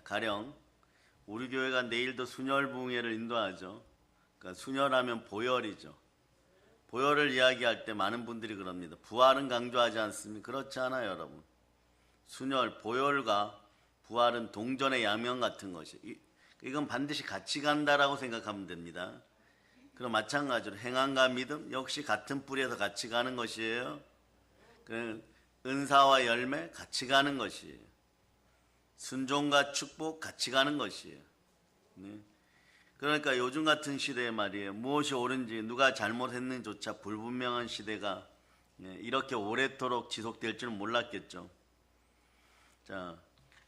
가령 우리 교회가 내일도 순혈부흥회를 인도하죠. 그러니까 순혈하면 보혈이죠. 보혈을 이야기할 때 많은 분들이 그럽니다. 부활은 강조하지 않습니까? 그렇지 않아요, 여러분. 순혈, 보혈과 부활은 동전의 양면 같은 것이. 이건 반드시 같이 간다라고 생각하면 됩니다. 그럼 마찬가지로 행함과 믿음 역시 같은 뿌리에서 같이 가는 것이에요. 은사와 열매 같이 가는 것이에요. 순종과 축복 같이 가는 것이에요. 네. 그러니까 요즘 같은 시대에 말이에요. 무엇이 옳은지 누가 잘못했는지조차 불분명한 시대가 이렇게 오래도록 지속될 줄은 몰랐겠죠. 자,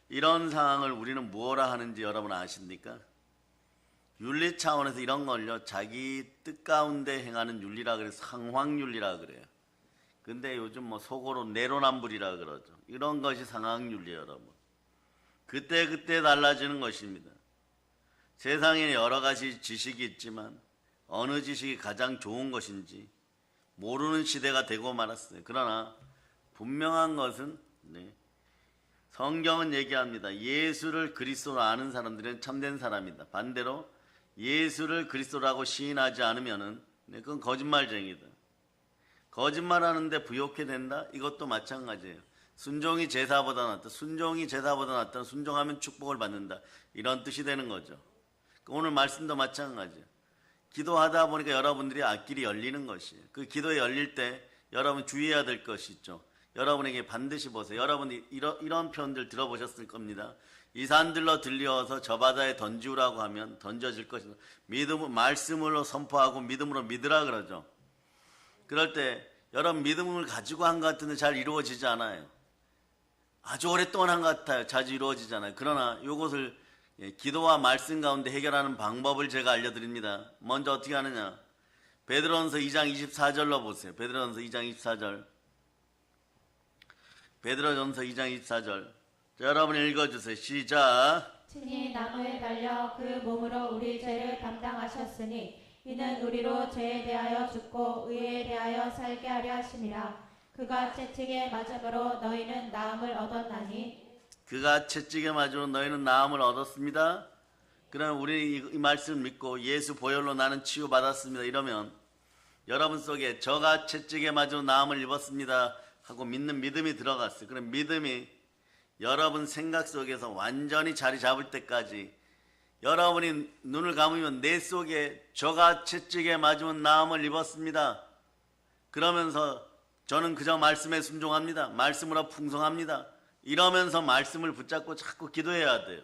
이런 상황을 우리는 무엇라 하는지 여러분 아십니까? 윤리 차원에서 이런 걸요, 자기 뜻 가운데 행하는 윤리라 그래서 상황윤리라 그래요. 근데 요즘 뭐 속어로 내로남불이라 그러죠. 이런 것이 상황윤리예요, 여러분. 그때 달라지는 것입니다. 세상에 여러 가지 지식이 있지만 어느 지식이 가장 좋은 것인지 모르는 시대가 되고 말았어요. 그러나 분명한 것은 성경은 얘기합니다. 예수를 그리스도로 아는 사람들은 참된 사람이다. 반대로 예수를 그리스도라고 시인하지 않으면은 그건 거짓말쟁이다. 거짓말하는데 부욕해 된다? 이것도 마찬가지예요. 순종이 제사보다 낫다. 순종이 제사보다 낫다. 순종하면 축복을 받는다. 이런 뜻이 되는 거죠. 오늘 말씀도 마찬가지예요. 기도하다 보니까 여러분들이 앞길이 열리는 것이에요. 그 기도에 열릴 때 여러분 주의해야 될 것이 있죠. 여러분에게 반드시 보세요. 여러분이 이런 표현들 들어보셨을 겁니다. 이 산들로 들려서 저 바다에 던지우라고 하면 던져질 것이다. 말씀으로 선포하고 믿음으로 믿으라 그러죠. 그럴 때 여러분 믿음을 가지고 한 것 같은데 잘 이루어지지 않아요. 아주 오랫동안 한 것 같아요. 자주 이루어지지 않아요. 그러나 이것을 기도와 말씀 가운데 해결하는 방법을 제가 알려드립니다. 먼저 어떻게 하느냐. 베드로전서 2장 24절로 보세요. 베드로전서 2장 24절. 베드로전서 2장 24절. 자, 여러분 읽어주세요. 시작. 친히 나무에 달려 그 몸으로 우리 죄를 담당하셨으니 이는 우리로 죄에 대하여 죽고 의에 대하여 살게 하려 하심이라. 그가 채찍에 맞음으로 너희는 나음을 얻었나니 그가 채찍에 맞으로 너희는 나음을 얻었습니다. 그럼 우리 이 말씀을 믿고 예수 보혈로 나는 치유받았습니다. 이러면 여러분 속에 저가 채찍에 맞으로 나음을 입었습니다 하고 믿는 믿음이 들어갔어요. 그럼 믿음이 여러분 생각 속에서 완전히 자리 잡을 때까지 여러분이 눈을 감으면 내 속에 저가 채찍에 맞으면 나음을 입었습니다. 그러면서 저는 그저 말씀에 순종합니다. 말씀으로 풍성합니다. 이러면서 말씀을 붙잡고 자꾸 기도해야 돼요.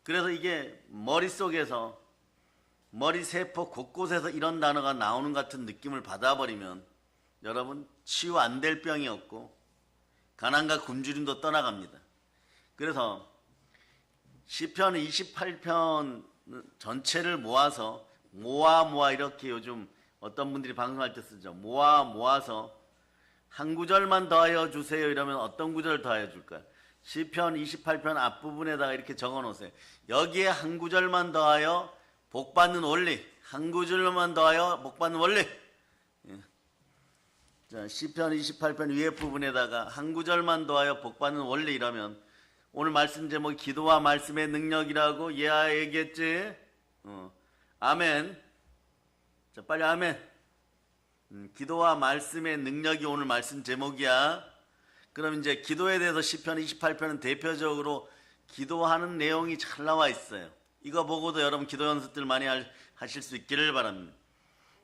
그래서 이게 머릿속에서 머리 세포 곳곳에서 이런 단어가 나오는 같은 느낌을 받아버리면 여러분 치유 안 될 병이 없고 가난과 굶주림도 떠나갑니다. 그래서 시편 28편 전체를 모아서 모아 이렇게 요즘 어떤 분들이 방송할 때 쓰죠. 모아서 한 구절만 더하여 주세요 이러면 어떤 구절을 더하여 줄까요? 시편 28편 앞부분에다가 이렇게 적어 놓으세요. 여기에 한 구절만 더하여 복받는 원리, 한 구절만 더하여 복받는 원리. 자, 시편 28편 위에 부분에다가 한 구절만 더하여 복받는 원리 이라면 오늘 말씀 제목이 기도와 말씀의 능력이라고 얘기했지? 아멘. 자, 빨리 아멘. 기도와 말씀의 능력이 오늘 말씀 제목이야. 그럼 이제 기도에 대해서 시편 28편은 대표적으로 기도하는 내용이 잘 나와 있어요. 이거 보고도 여러분 기도 연습들 많이 하실 수 있기를 바랍니다.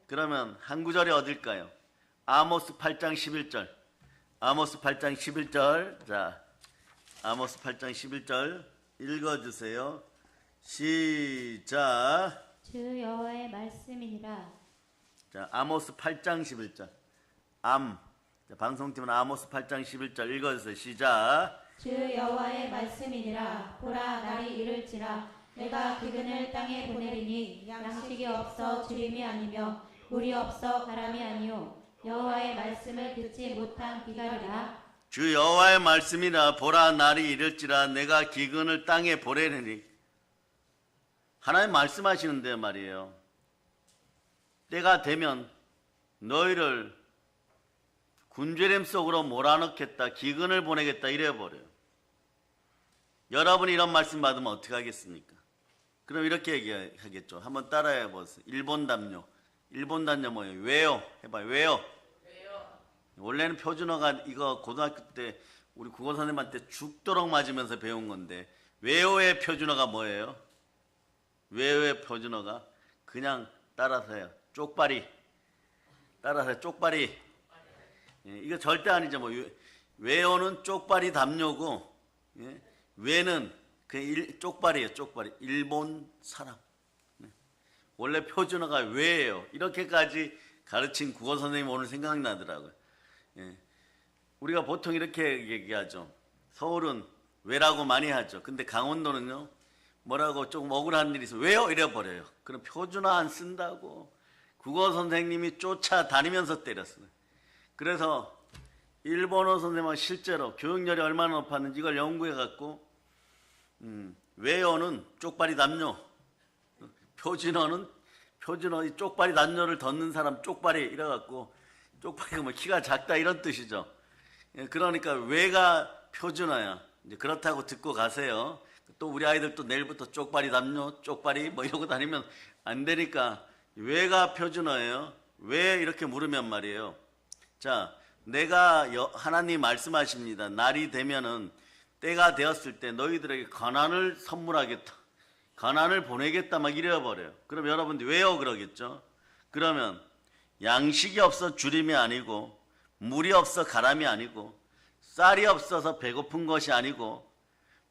그러면 한 구절이 어딜까요? 아모스 8장 11절. 아모스 8장 11절. 자, 아모스 8장 11절 읽어주세요. 시작. 주 여호와의 말씀이니라. 자, 아모스 8장 11절. 자, 방송팀은 아모스 8장 11절 읽어주세요. 시작. 주 여호와의 말씀이니라. 보라 날이 이를지라. 내가 기근을 땅에 보내리니 양식이 없어 주림이 아니며 물이 없어 바람이 아니요 여호와의 말씀을 듣지 못한 비가리라. 주 여호와의 말씀이라. 보라 날이 이를지라. 내가 기근을 땅에 보내리니. 하나님 말씀하시는데 말이에요. 때가 되면 너희를 군죄림 속으로 몰아넣겠다. 기근을 보내겠다. 이래버려요. 여러분이 이런 말씀 받으면 어떻게 하겠습니까? 그럼 이렇게 얘기하겠죠. 한번 따라해 보세요. 일본 담요. 일본 담요 뭐예요? 왜요? 해봐요. 왜요? 원래는 표준어가 이거 고등학교 때 우리 국어 선생님한테 죽도록 맞으면서 배운 건데 왜요의 표준어가 뭐예요? 왜요의 표준어가 그냥 따라서 해요. 쪽발이. 따라서 해요. 쪽발이. 예, 이거 절대 아니죠. 뭐 왜요는 쪽발이 담요고 예? 왜는 그 쪽발이에요. 쪽발이. 일본 사람. 네. 원래 표준어가 왜예요. 이렇게까지 가르친 국어 선생님 오늘 생각나더라고요. 예. 우리가 보통 이렇게 얘기하죠. 서울은 왜라고 많이 하죠. 근데 강원도는요. 뭐라고 조금 억울한 일이 있어. 왜요? 이래버려요. 그럼 표준어 안 쓴다고 국어 선생님이 쫓아다니면서 때렸어요. 그래서 일본어 선생님은 실제로 교육열이 얼마나 높았는지 이걸 연구해갖고 왜요는 쪽발이 담요, 표준어는 표준어 쪽발이 담요를 덮는 사람 쪽발이 이래갖고 쪽발이가 뭐 키가 작다 이런 뜻이죠. 예, 그러니까 왜가 표준어야. 이제 그렇다고 듣고 가세요. 또 우리 아이들 또 내일부터 쪽발이 담요, 쪽발이 뭐 이러고 다니면 안 되니까 왜가 표준어예요. 왜 이렇게 물으면 말이에요. 자, 내가 하나님 말씀하십니다. 날이 되면은 때가 되었을 때 너희들에게 가난을 선물하겠다. 가난을 보내겠다 막 이래버려요. 그럼 여러분들 왜요 그러겠죠. 그러면 양식이 없어 주림이 아니고 물이 없어 가람이 아니고 쌀이 없어서 배고픈 것이 아니고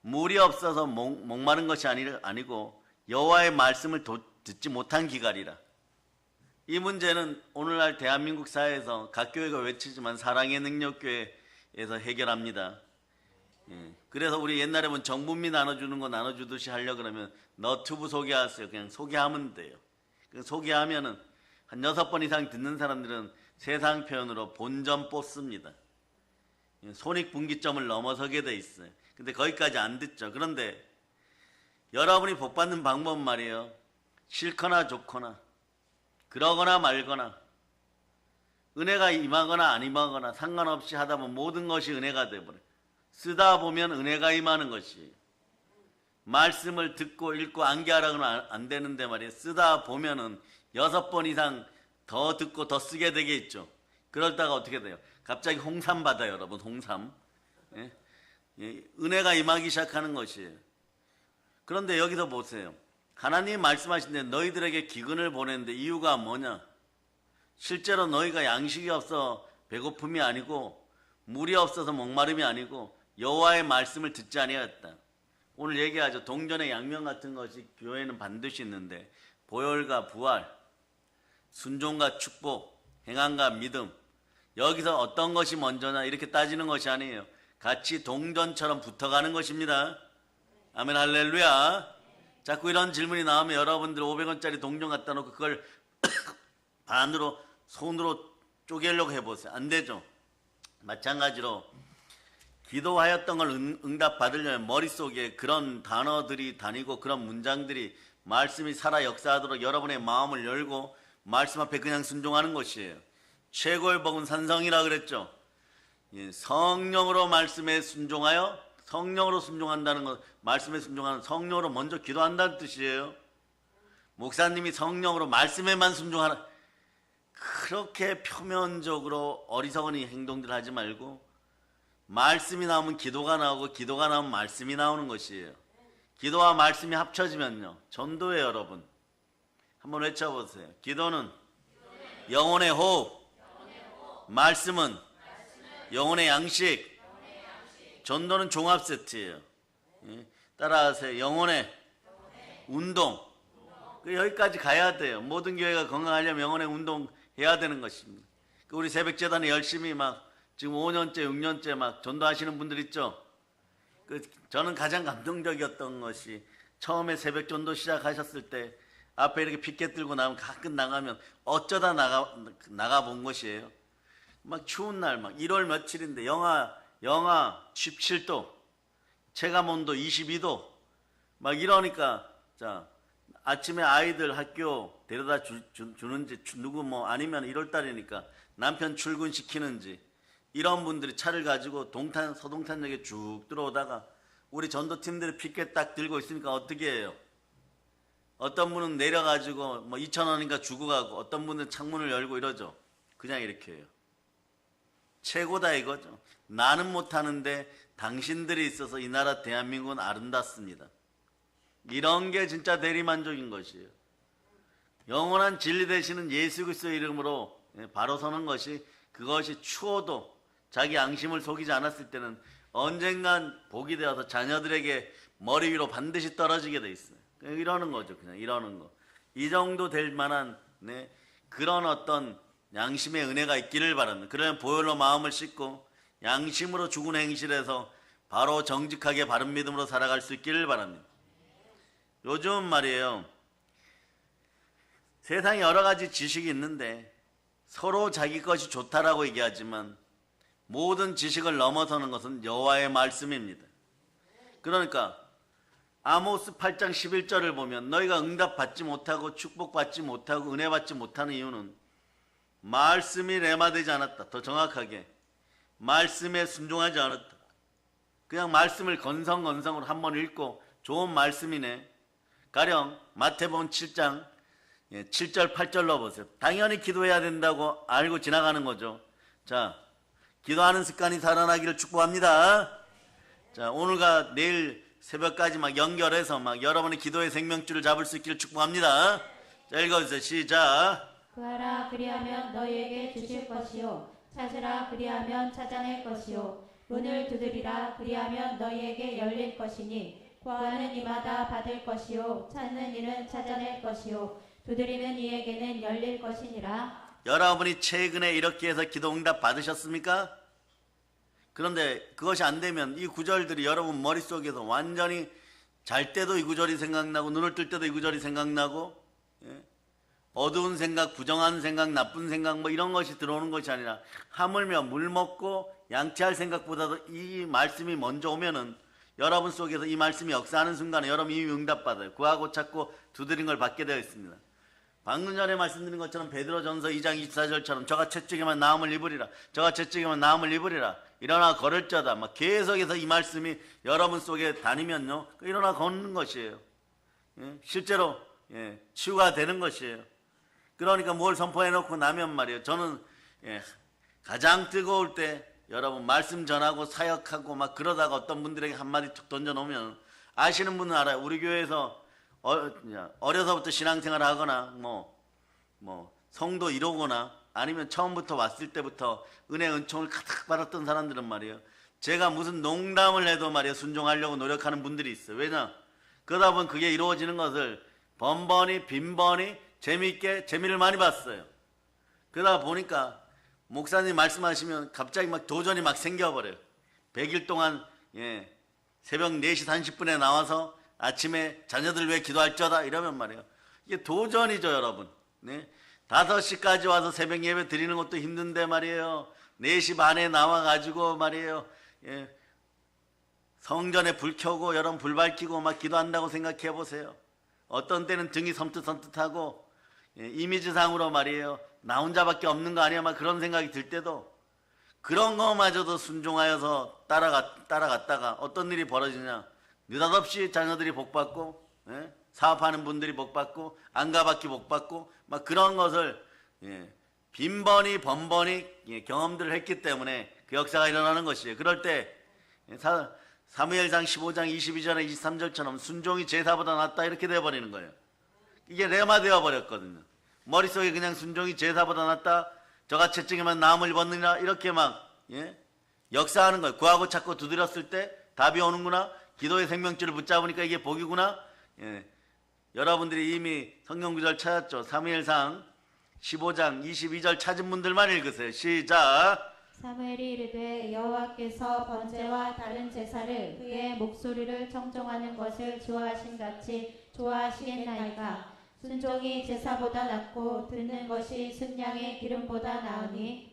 물이 없어서 목마른 것이 아니고 여호와의 말씀을 듣지 못한 기갈이라. 이 문제는 오늘날 대한민국 사회에서 각 교회가 외치지만 사랑의 능력교회에서 해결합니다. 예. 그래서 우리 옛날에 보면 정분미 나눠주는 거 나눠주듯이 하려고 그러면 너튜브 소개하세요. 그냥 소개하면 돼요. 소개하면은 한 6번 이상 듣는 사람들은 세상 표현으로 본전 뽑습니다. 손익분기점을 넘어서게 돼 있어요. 근데 거기까지 안 듣죠. 그런데 여러분이 복받는 방법은 말이에요. 싫거나 좋거나 그러거나 말거나 은혜가 임하거나 안 임하거나 상관없이 하다 보면 모든 것이 은혜가 돼버려요. 쓰다 보면 은혜가 임하는 것이에요. 말씀을 듣고 읽고 암기하라고는 안 되는데 말이에요. 쓰다 보면은 6번 이상 더 듣고 더 쓰게 되겠죠. 그러다가 어떻게 돼요? 갑자기 홍삼 받아요, 여러분. 홍삼. 예? 예, 은혜가 임하기 시작하는 것이에요. 그런데 여기서 보세요. 하나님 말씀하신데 너희들에게 기근을 보내는데 이유가 뭐냐? 실제로 너희가 양식이 없어 배고픔이 아니고 물이 없어서 목마름이 아니고 여호와의 말씀을 듣지 아니하였다. 오늘 얘기하죠. 동전의 양면 같은 것이 교회는 반드시 있는데 보혈과 부활, 순종과 축복, 행함과 믿음, 여기서 어떤 것이 먼저냐 이렇게 따지는 것이 아니에요. 같이 동전처럼 붙어가는 것입니다. 아멘 할렐루야. 자꾸 이런 질문이 나오면 여러분들 500원짜리 동전 갖다 놓고 그걸 반으로 손으로 쪼개려고 해보세요. 안 되죠. 마찬가지로 기도하였던 걸 응답 받으려면 머릿속에 그런 단어들이 다니고 그런 문장들이 말씀이 살아 역사하도록 여러분의 마음을 열고 말씀 앞에 그냥 순종하는 것이에요. 최고의 복은 산성이라 그랬죠. 예, 성령으로 말씀에 순종하여 성령으로 순종한다는 것, 말씀에 순종하는 성령으로 먼저 기도한다는 뜻이에요. 목사님이 성령으로 말씀에만 순종하라. 그렇게 표면적으로 어리석은 행동들 하지 말고 말씀이 나오면 기도가 나오고 기도가 나오면 말씀이 나오는 것이에요. 기도와 말씀이 합쳐지면요. 전도예요, 여러분. 한번 외쳐보세요. 기도는 영혼의 호흡, 말씀은 영혼의 양식, 전도는 종합 세트예요. 예? 따라하세요. 영혼의 운동. 여기까지 가야 돼요. 모든 교회가 건강하려면 영혼의 운동 해야 되는 것입니다. 우리 새벽재단에 열심히 막 지금 5년째, 6년째 막 전도하시는 분들 있죠. 저는 가장 감동적이었던 것이 처음에 새벽 전도 시작하셨을 때 앞에 이렇게 피켓 들고 나면 가끔 나가면 어쩌다 나가 본 것이에요. 막 추운 날 막 1월 며칠인데 영하 17도, 체감온도 22도 막 이러니까 자 아침에 아이들 학교 데려다 주는지 누구 뭐 아니면 1월 달이니까 남편 출근시키는지 이런 분들이 차를 가지고 서동탄역에 쭉 들어오다가 우리 전도팀들이 피켓 딱 들고 있으니까 어떻게 해요? 어떤 분은 내려가지고 뭐 2,000원인가 주고 가고 어떤 분은 창문을 열고 이러죠. 그냥 이렇게 해요. 최고다 이거죠. 나는 못하는데 당신들이 있어서 이 나라 대한민국은 아름답습니다. 이런 게 진짜 대리만족인 것이에요. 영원한 진리 되시는 예수 그리스도의 이름으로 바로 서는 것이, 그것이 추워도 자기 양심을 속이지 않았을 때는 언젠간 복이 되어서 자녀들에게 머리 위로 반드시 떨어지게 돼 있어요. 이러는 거죠. 그냥 이러는 거. 이 정도 될 만한 그런 어떤 양심의 은혜가 있기를 바랍니다. 그러면 보혈로 마음을 씻고 양심으로 죽은 행실에서 바로 정직하게 바른 믿음으로 살아갈 수 있기를 바랍니다. 요즘 말이에요. 세상에 여러 가지 지식이 있는데 서로 자기 것이 좋다라고 얘기하지만 모든 지식을 넘어서는 것은 여호와의 말씀입니다. 그러니까 아모스 8장 11절을 보면 너희가 응답받지 못하고 축복받지 못하고 은혜받지 못하는 이유는 말씀이 레마되지 않았다. 더 정확하게 말씀에 순종하지 않았다. 그냥 말씀을 건성건성으로 한번 읽고 좋은 말씀이네. 가령 마태복음 7장 7절 8절로 보세요. 당연히 기도해야 된다고 알고 지나가는 거죠. 자, 기도하는 습관이 살아나기를 축복합니다. 자, 오늘과 내일 새벽까지 막 연결해서 막 여러분의 기도의 생명줄을 잡을 수 있기를 축복합니다. 자, 읽어주세요. 시작. 구하라 그리하면 너희에게 주실 것이요 찾으라 그리하면 찾아낼 것이요 문을 두드리라 그리하면 너희에게 열릴 것이니 구하는 이마다 받을 것이요 찾는 이는 찾아낼 것이요 두드리는 이에게는 열릴 것이니라. 여러분이 최근에 이렇게 해서 기도 응답 받으셨습니까? 그런데 그것이 안 되면 이 구절들이 여러분 머릿속에서 완전히 잘 때도 이 구절이 생각나고 눈을 뜰 때도 이 구절이 생각나고 어두운 생각, 부정한 생각, 나쁜 생각 뭐 이런 것이 들어오는 것이 아니라 하물며 물 먹고 양치할 생각보다도 이 말씀이 먼저 오면은 여러분 속에서 이 말씀이 역사하는 순간에 여러분 이미 응답받아요. 구하고 찾고 두드린 걸 받게 되어 있습니다. 방금 전에 말씀드린 것처럼 베드로전서 2장 24절처럼 저가 채찍에만 나음을 입으리라. 저가 채찍에만 나음을 입으리라. 일어나 걸을자다. 막 계속해서 이 말씀이 여러분 속에 다니면요. 일어나 걷는 것이에요. 실제로 치유가 되는 것이에요. 그러니까 뭘 선포해놓고 나면 말이에요. 저는 가장 뜨거울 때 여러분 말씀 전하고 사역하고 막 그러다가 어떤 분들에게 한마디 툭 던져놓으면 아시는 분은 알아요. 우리 교회에서 어려서부터 신앙생활을 하거나 뭐 성도 이루거나 아니면 처음부터 왔을 때부터 은혜 은총을 가득 받았던 사람들은 말이에요. 제가 무슨 농담을 해도 말이에요. 순종하려고 노력하는 분들이 있어요. 왜냐? 그러다 보면 그게 이루어지는 것을 번번이 빈번히 재미있게 재미를 많이 봤어요. 그러다 보니까 목사님 말씀하시면 갑자기 막 도전이 막 생겨버려요. 100일 동안 새벽 4시 30분에 나와서 아침에 자녀들 위해 기도할쩌다 이러면 말이에요. 이게 도전이죠, 여러분. 5시까지 와서 새벽 예배 드리는 것도 힘든데 말이에요. 4시 반에 나와가지고 말이에요. 성전에 불 켜고 여러분 불 밝히고 막 기도한다고 생각해 보세요. 어떤 때는 등이 섬뜩섬뜩하고 이미지상으로 말이에요. 나 혼자밖에 없는 거 아니야? 막 그런 생각이 들 때도 그런 거마저도 순종하여서 따라갔다가 어떤 일이 벌어지냐? 느닷없이 자녀들이 복받고 사업하는 분들이 복받고 안가받기 복받고 막 그런 것을 빈번히 번번히 경험들을 했기 때문에 그 역사가 일어나는 것이에요. 그럴 때 사무엘상 15장 22절에 23절처럼 순종이 제사보다 낫다 이렇게 되어버리는 거예요. 이게 레마되어 버렸거든요. 머릿속에 그냥 순종이 제사보다 낫다. 저가 채찍에만 나음을 입었느냐 이렇게 막 역사하는 거예요. 구하고 찾고 두드렸을 때 답이 오는구나. 기도의 생명줄을 붙잡으니까 이게 복이구나. 여러분들이 이미 성경 구절 찾았죠. 사무엘상 15장 22절 찾은 분들만 읽으세요. 시작. 사무엘이 이르되 여호와께서 번제와 다른 제사를 그의 목소리를 청종하는 것을 좋아하신 같이 좋아하시겠나이까. 순종이 제사보다 낫고 듣는 것이 순양의 기름보다 나으니.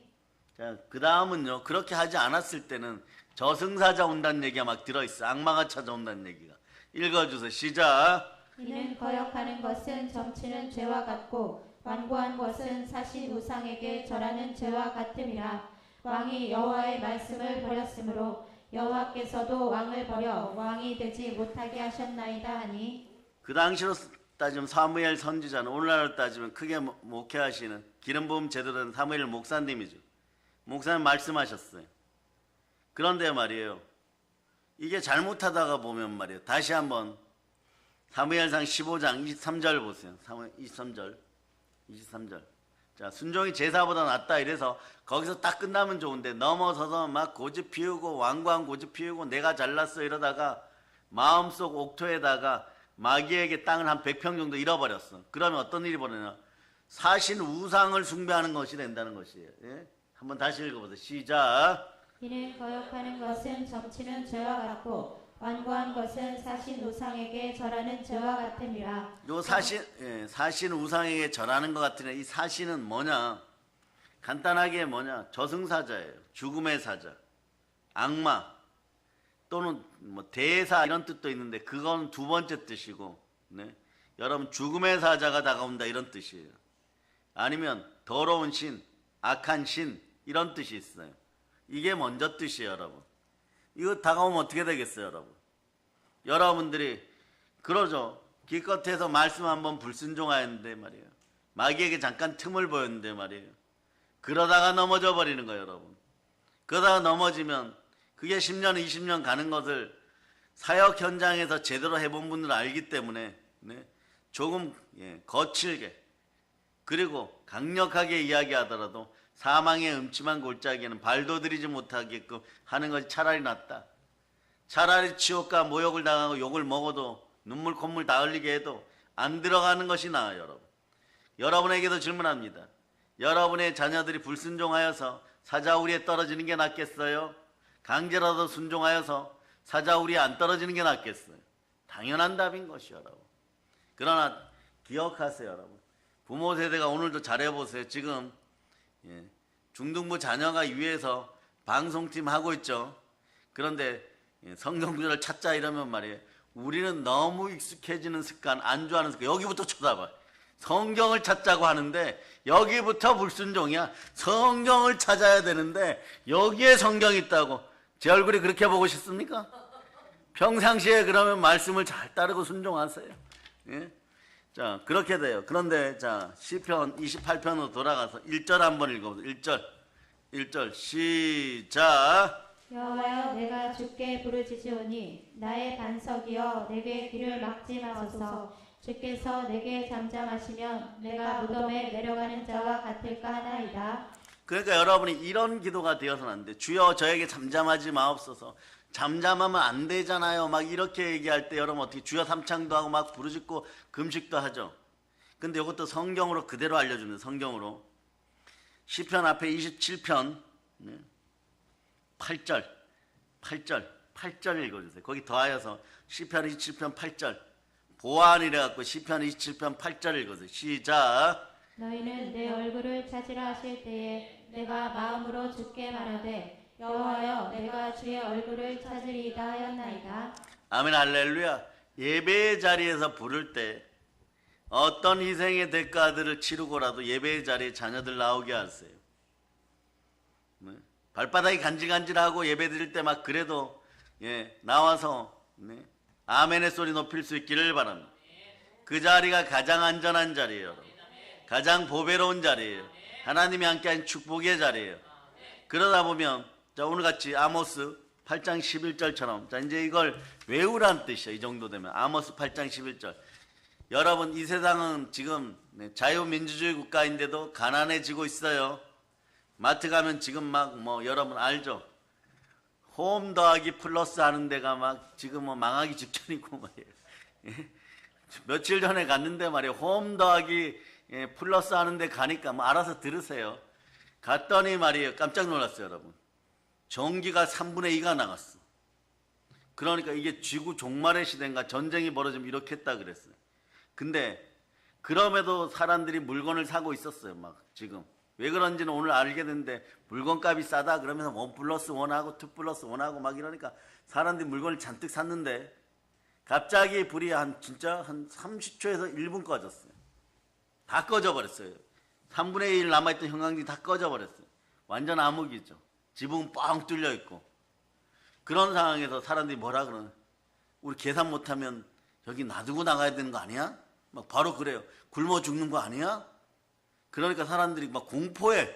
자, 그 다음은요. 그렇게 하지 않았을 때는 저승사자 온다는 얘기가 막 들어있어. 악마가 찾아온다는 얘기가. 읽어주세요. 시작. 이는 거역하는 것은 점치는 죄와 같고 완고한 것은 사신 우상에게 절하는 죄와 같음이라. 왕이 여호와의 말씀을 버렸으므로 여호와께서도 왕을 버려 왕이 되지 못하게 하셨나이다 하니 그 당시로 따지면 사무엘 선지자는 오늘날로 따지면 크게 목회하시는 기름 부음 제대로 된 사무엘 목사님이죠. 목사님 말씀하셨어요. 그런데 말이에요. 이게 잘못하다가 보면 말이에요. 다시 한번 사무엘상 15장 23절 보세요. 23절. 자, 순종이 제사보다 낫다 이래서 거기서 딱 끝나면 좋은데 넘어서서 막 고집 피우고 왕관 고집 피우고 내가 잘났어 이러다가 마음속 옥토에다가 마귀에게 땅을 한 100평 정도 잃어버렸어. 그러면 어떤 일이 벌어지냐? 사신 우상을 숭배하는 것이 된다는 것이에요. 예? 한번 다시 읽어보세요. 시작. 이는 거역하는 것은 점치는 죄와 같고 완고한 것은 사신 우상에게 절하는 죄와 같음이라. 요 사신 우상에게 절하는 것 같으네. 이 사신은 뭐냐? 간단하게 뭐냐? 저승사자예요. 죽음의 사자, 악마 또는 뭐 대사 이런 뜻도 있는데 그건 두 번째 뜻이고, 네? 여러분 죽음의 사자가 다가온다 이런 뜻이에요. 아니면 더러운 신, 악한 신 이런 뜻이 있어요. 이게 먼저 뜻이에요, 여러분. 이거 다가오면 어떻게 되겠어요, 여러분? 여러분들이 그러죠. 기껏해서 말씀 한번 불순종하였는데 말이에요. 마귀에게 잠깐 틈을 보였는데 말이에요. 그러다가 넘어져 버리는 거예요, 여러분. 그러다가 넘어지면 그게 10년, 20년 가는 것을 사역 현장에서 제대로 해본 분들은 알기 때문에 네? 조금 거칠게 그리고 강력하게 이야기하더라도 사망의 음침한 골짜기에는 발도 들이지 못하게끔 하는 것이 차라리 낫다. 차라리 치욕과 모욕을 당하고 욕을 먹어도 눈물 콧물 다 흘리게 해도 안 들어가는 것이 나아요, 여러분. 여러분에게도 질문합니다. 여러분의 자녀들이 불순종하여서 사자우리에 떨어지는 게 낫겠어요? 강제라도 순종하여서 사자우리에 안 떨어지는 게 낫겠어요? 당연한 답인 것이요, 여러분. 그러나 기억하세요, 여러분. 부모 세대가 오늘도 잘해보세요. 지금 중등부 자녀가 위에서 방송팀 하고 있죠. 그런데 성경 구절을 찾자 이러면 말이에요. 우리는 너무 익숙해지는 습관, 안주하는 습관, 여기부터 쳐다봐요. 성경을 찾자고 하는데 여기부터 불순종이야. 성경을 찾아야 되는데 여기에 성경이 있다고. 제 얼굴이 그렇게 보고 싶습니까? 평상시에 그러면 말씀을 잘 따르고 순종하세요. 예? 자, 그렇게 돼요. 그런데 자, 시편 28편으로 돌아가서 1절 한번 읽어보세요. 1절 시작. 여호와여 내가 주께 부르짖으오니 나의 반석이여 내게 길을 막지 마소서. 주께서 내게 잠잠하시면 내가 무덤에 내려가는 자와 같을까 하나이다. 그러니까 여러분이 이런 기도가 되어서는 안 돼. 주여 저에게 잠잠하지 마옵소서. 잠잠하면 안 되잖아요. 막 이렇게 얘기할 때 여러분 어떻게 주여 삼창도 하고 막 부르짖고 금식도 하죠. 근데 이것도 성경으로 그대로 알려줍니다. 성경으로. 시편 앞에 27편 8절 읽어주세요. 거기 더하여서 시편 27편 8절 보안이래 갖고 시편 27편 8절 읽어주세요. 시작. 너희는 내 얼굴을 찾으라 하실 때에 내가 마음으로 주께 말하되 여호와여 내가 주의 얼굴을 찾으리이다 하였나이다. 아멘 할렐루야. 예배의 자리에서 부를 때 어떤 희생의 대가들을 치르고라도 예배의 자리에 자녀들 나오게 하세요. 발바닥이 간질간질하고 예배 드릴 때 막 그래도 나와서 아멘의 소리 높일 수 있기를 바랍니다. 그 자리가 가장 안전한 자리예요, 여러분. 가장 보배로운 자리예요. 하나님이 함께한 축복의 자리예요. 그러다 보면 자, 오늘같이 아모스 8장 11절처럼 자, 이제 이걸 외우란 뜻이에요. 이 정도 되면 아모스 8장 11절. 여러분 이 세상은 지금 자유민주주의 국가인데도 가난해지고 있어요. 마트 가면 지금 막 뭐 여러분 알죠? 홈 더하기 플러스 하는 데가 막 지금 뭐 망하기 직전이고 말이에요. 며칠 전에 갔는데 말이에요. 홈 더하기 플러스 하는 데 가니까 뭐 알아서 들으세요. 갔더니 말이에요. 깜짝 놀랐어요, 여러분. 전기가 3분의 2가 나갔어. 그러니까 이게 지구 종말의 시대인가 전쟁이 벌어지면 이렇게 했다 그랬어요. 근데 그럼에도 사람들이 물건을 사고 있었어요. 막 지금 왜 그런지는 오늘 알게 됐는데 물건값이 싸다 그러면서 1+1하고 2+1하고 막 이러니까 사람들이 물건을 잔뜩 샀는데 갑자기 불이 진짜 한 30초에서 1분 꺼졌어요. 다 꺼져버렸어요. 3분의 1 남아있던 형광등이 다 꺼져버렸어요. 완전 암흑이죠. 지붕 뻥 뚫려 있고. 그런 상황에서 사람들이 뭐라 그러나? 우리 계산 못하면 여기 놔두고 나가야 되는 거 아니야? 막 바로 그래요. 굶어 죽는 거 아니야? 그러니까 사람들이 막 공포해.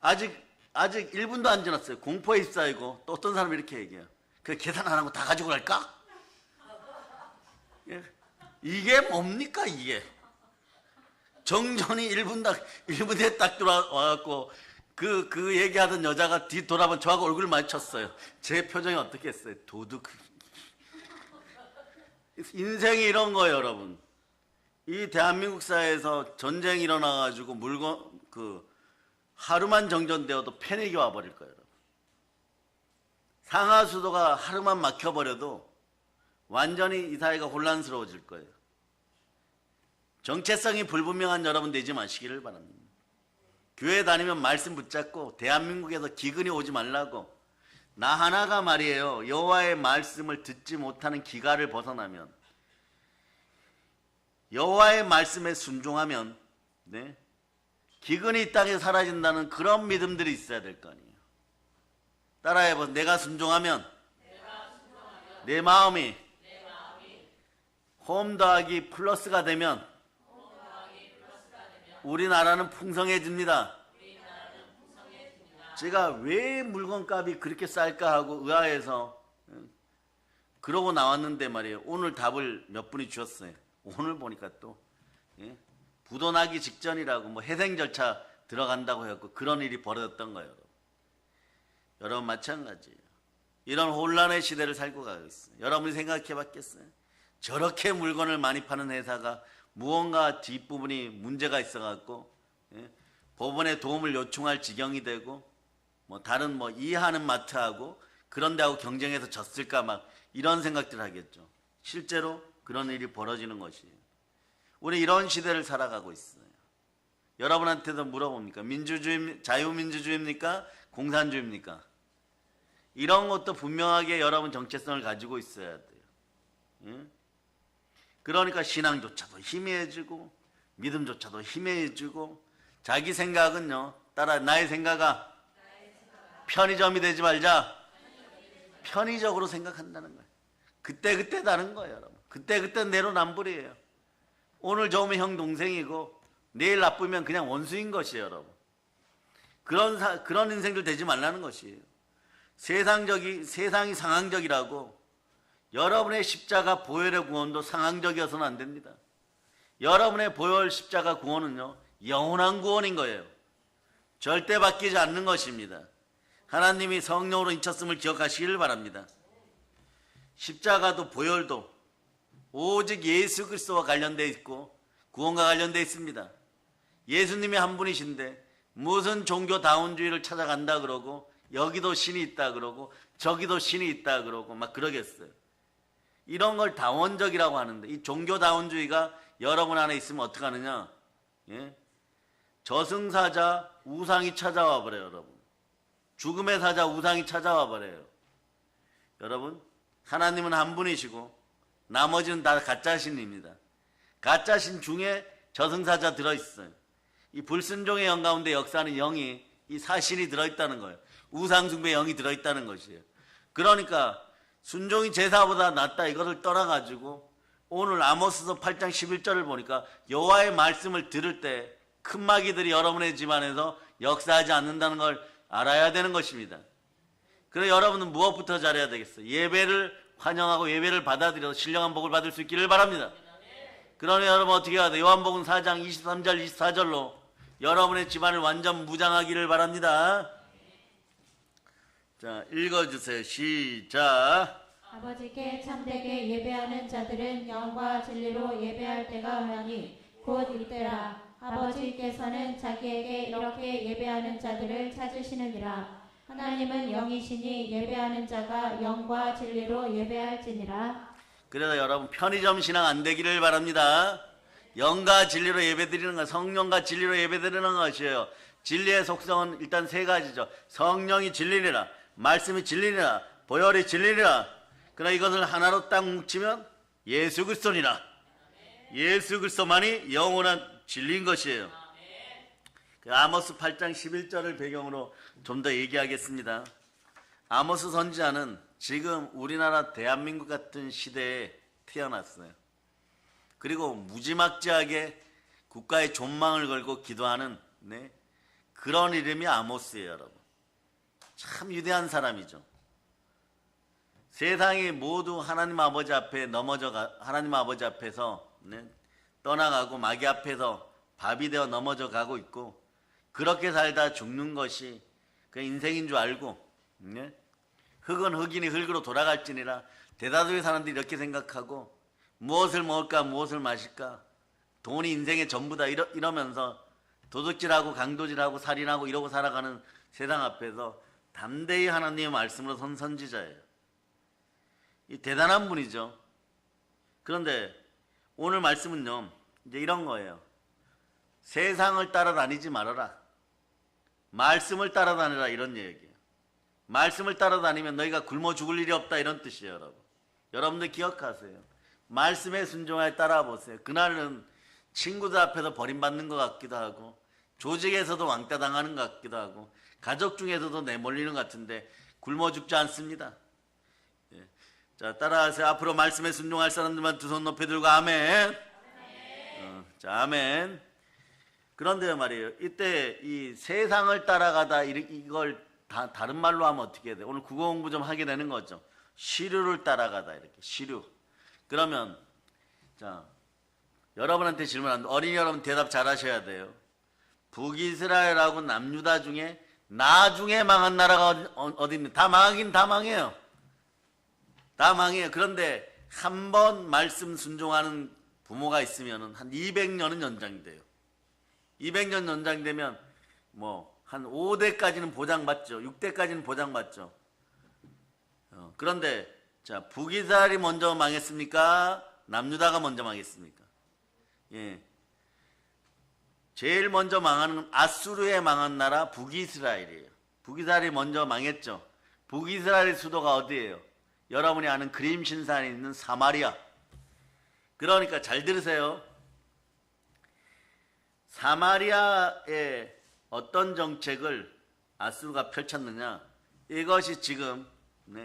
아직 1분도 안 지났어요. 공포에 휩싸이고 또 어떤 사람이 이렇게 얘기해요. 그 계산 안 하고 다 가지고 갈까? 예. 이게 뭡니까 이게? 정전이 1분에 딱 들어와갖고 그 얘기하던 여자가 뒤돌아보면 저하고 얼굴 마주쳤어요. 제 표정이 어떻게 했어요? 도둑. 인생이 이런 거예요, 여러분. 이 대한민국 사회에서 전쟁이 일어나가지고 하루만 정전되어도 패닉이 와버릴 거예요, 여러분. 상하수도가 하루만 막혀버려도 완전히 이 사회가 혼란스러워질 거예요. 정체성이 불분명한 여러분 되지 마시기를 바랍니다. 교회 다니면 말씀 붙잡고 대한민국에서 기근이 오지 말라고 나 하나가 말이에요. 여호와의 말씀을 듣지 못하는 기갈을 벗어나면 여호와의 말씀에 순종하면 네? 기근이 이 땅에 사라진다는 그런 믿음들이 있어야 될 거 아니에요. 따라해보세요. 내가 순종하면 내 마음이 홈 더하기 플러스가 되면 우리나라는 풍성해집니다. 제가 왜 물건값이 그렇게 쌀까 하고 의아해서 그러고 나왔는데 말이에요. 오늘 답을 몇 분이 주셨어요. 오늘 보니까 또 부도 나기 직전이라고 뭐 해생 절차 들어간다고 해갖고 그런 일이 벌어졌던 거예요. 여러분 마찬가지예요. 이런 혼란의 시대를 살고 가고 있어요. 여러분이 생각해 봤겠어요? 저렇게 물건을 많이 파는 회사가 무언가 뒷부분이 문제가 있어갖고 법원에 도움을 요청할 지경이 되고 뭐 다른 뭐 이해하는 마트하고 그런 데하고 경쟁해서 졌을까 막 이런 생각들을 하겠죠. 실제로 그런 일이 벌어지는 것이에요. 우리 이런 시대를 살아가고 있어요. 여러분한테도 물어봅니까? 자유민주주의입니까? 공산주의입니까? 이런 것도 분명하게 여러분 정체성을 가지고 있어야 돼요. 그러니까 신앙조차도 희미해지고 믿음조차도 희미해지고 자기 생각은요 나의 생각아 편의점이 되지 말자. 편의적으로 생각한다는 거예요. 그때 다른 거예요, 여러분. 그때 내로남불이에요. 오늘 좋으면 형 동생이고 내일 나쁘면 그냥 원수인 것이에요, 여러분. 그런 인생들 되지 말라는 것이에요. 세상이 상황적이라고 여러분의 십자가 보혈의 구원도 상황적이어서는 안 됩니다. 여러분의 보혈 십자가 구원은요 영원한 구원인 거예요. 절대 바뀌지 않는 것입니다. 하나님이 성령으로 인쳤음을 기억하시기를 바랍니다. 십자가도 보혈도 오직 예수 그리스도와 관련되어 있고 구원과 관련되어 있습니다. 예수님이 한 분이신데 무슨 종교다운주의를 찾아간다 그러고 여기도 신이 있다 그러고 저기도 신이 있다 그러고 막 그러겠어요. 이런 걸 다원적이라고 하는데 이 종교다운주의가 여러분 안에 있으면 어떡하느냐? 저승사자 우상이 찾아와 버려요, 여러분. 죽음의 사자 우상이 찾아와 버려요. 여러분, 하나님은 한 분이시고 나머지는 다 가짜신입니다. 가짜신 중에 저승사자 들어있어요. 이 불순종의 영 가운데 역사하는 영이 이 사신이 들어있다는 거예요. 우상숭배의 영이 들어있다는 것이에요. 그러니까 순종이 제사보다 낫다 이것을 떠나가지고 오늘 아모스서 8장 11절을 보니까 여호와의 말씀을 들을 때 큰 마귀들이 여러분의 집안에서 역사하지 않는다는 걸 알아야 되는 것입니다. 그래서 여러분은 무엇부터 잘해야 되겠어요? 예배를 환영하고 예배를 받아들여서 신령한 복을 받을 수 있기를 바랍니다. 그러면 여러분 어떻게 해야 돼요? 요한복음 4장 23절 24절로 여러분의 집안을 완전 무장하기를 바랍니다. 자, 읽어주세요. 시작. 아버지께 참되게 예배하는 자들은 영과 진리로 예배할 때가 오나니 곧 이때라. 아버지께서는 자기에게 이렇게 예배하는 자들을 찾으시느니라. 하나님은 영이시니 예배하는 자가 영과 진리로 예배할지니라. 그래서 여러분 편의점 신앙 안 되기를 바랍니다. 영과 진리로 예배드리는 것, 성령과 진리로 예배드리는 것이에요. 진리의 속성은 일단 세 가지죠. 성령이 진리니라, 말씀이 진리니라, 보혈이 진리니라. 그러나 이것을 하나로 딱 뭉치면 예수 그리스도니라. 예수 그리스도만이 영원한 진리인 것이에요. 아모스 8장 11절을 배경으로 좀 더 얘기하겠습니다. 아모스 선지자는 지금 우리나라 대한민국 같은 시대에 태어났어요. 그리고 무지막지하게 국가의 존망을 걸고 기도하는 그런 이름이 아모스예요, 여러분. 참 위대한 사람이죠. 세상이 모두 하나님 아버지 앞에 하나님 아버지 앞에서 떠나가고 마귀 앞에서 밥이 되어 넘어져 가고 있고, 그렇게 살다 죽는 것이 그 인생인 줄 알고, 흙은 흙이니 흙으로 돌아갈지니라. 대다수의 사람들이 이렇게 생각하고, 무엇을 먹을까 무엇을 마실까, 돈이 인생의 전부다 이러면서 도둑질하고 강도질하고 살인하고 이러고 살아가는 세상 앞에서 담대히 하나님의 말씀으로 선 선지자예요. 이 대단한 분이죠. 그런데 오늘 말씀은요, 이제 이런 거예요. 세상을 따라다니지 말아라. 말씀을 따라다니라, 이런 얘기예요. 말씀을 따라다니면 너희가 굶어 죽을 일이 없다, 이런 뜻이에요, 여러분. 여러분들 기억하세요. 말씀에 순종하여 따라보세요. 그날은 친구들 앞에서 버림받는 것 같기도 하고, 조직에서도 왕따 당하는 것 같기도 하고, 가족 중에서도 내몰리는 것 같은데 굶어 죽지 않습니다. 자, 따라하세요. 앞으로 말씀에 순종할 사람들만 두 손 높이 들고 아멘. 자, 아멘. 그런데 말이에요. 이때 이 세상을 따라가다 이걸 다른 말로 하면 어떻게 해야 돼요? 오늘 국어 공부 좀 하게 되는 거죠. 시류를 따라가다, 이렇게 시류. 그러면 자, 여러분한테 질문하는데 어린이 여러분 대답 잘 하셔야 돼요. 북이스라엘하고 남유다 중에 나중에 망한 나라가 어디 있는? 다 망하긴 다 망해요. 다 망해요. 그런데 한 번 말씀 순종하는 부모가 있으면 한 200년은 연장이 돼요. 200년 연장되면 뭐 한 5대까지는 보장받죠. 6대까지는 보장받죠. 그런데 자, 북이스라엘이 먼저 망했습니까? 남유다가 먼저 망했습니까? 예. 제일 먼저 망하는 아수르에 망한 나라 북이스라엘이에요. 북이스라엘이 먼저 망했죠. 북이스라엘의 수도가 어디예요? 여러분이 아는 그림 신산에 있는 사마리아. 그러니까 잘 들으세요. 사마리아의 어떤 정책을 아수르가 펼쳤느냐? 이것이 지금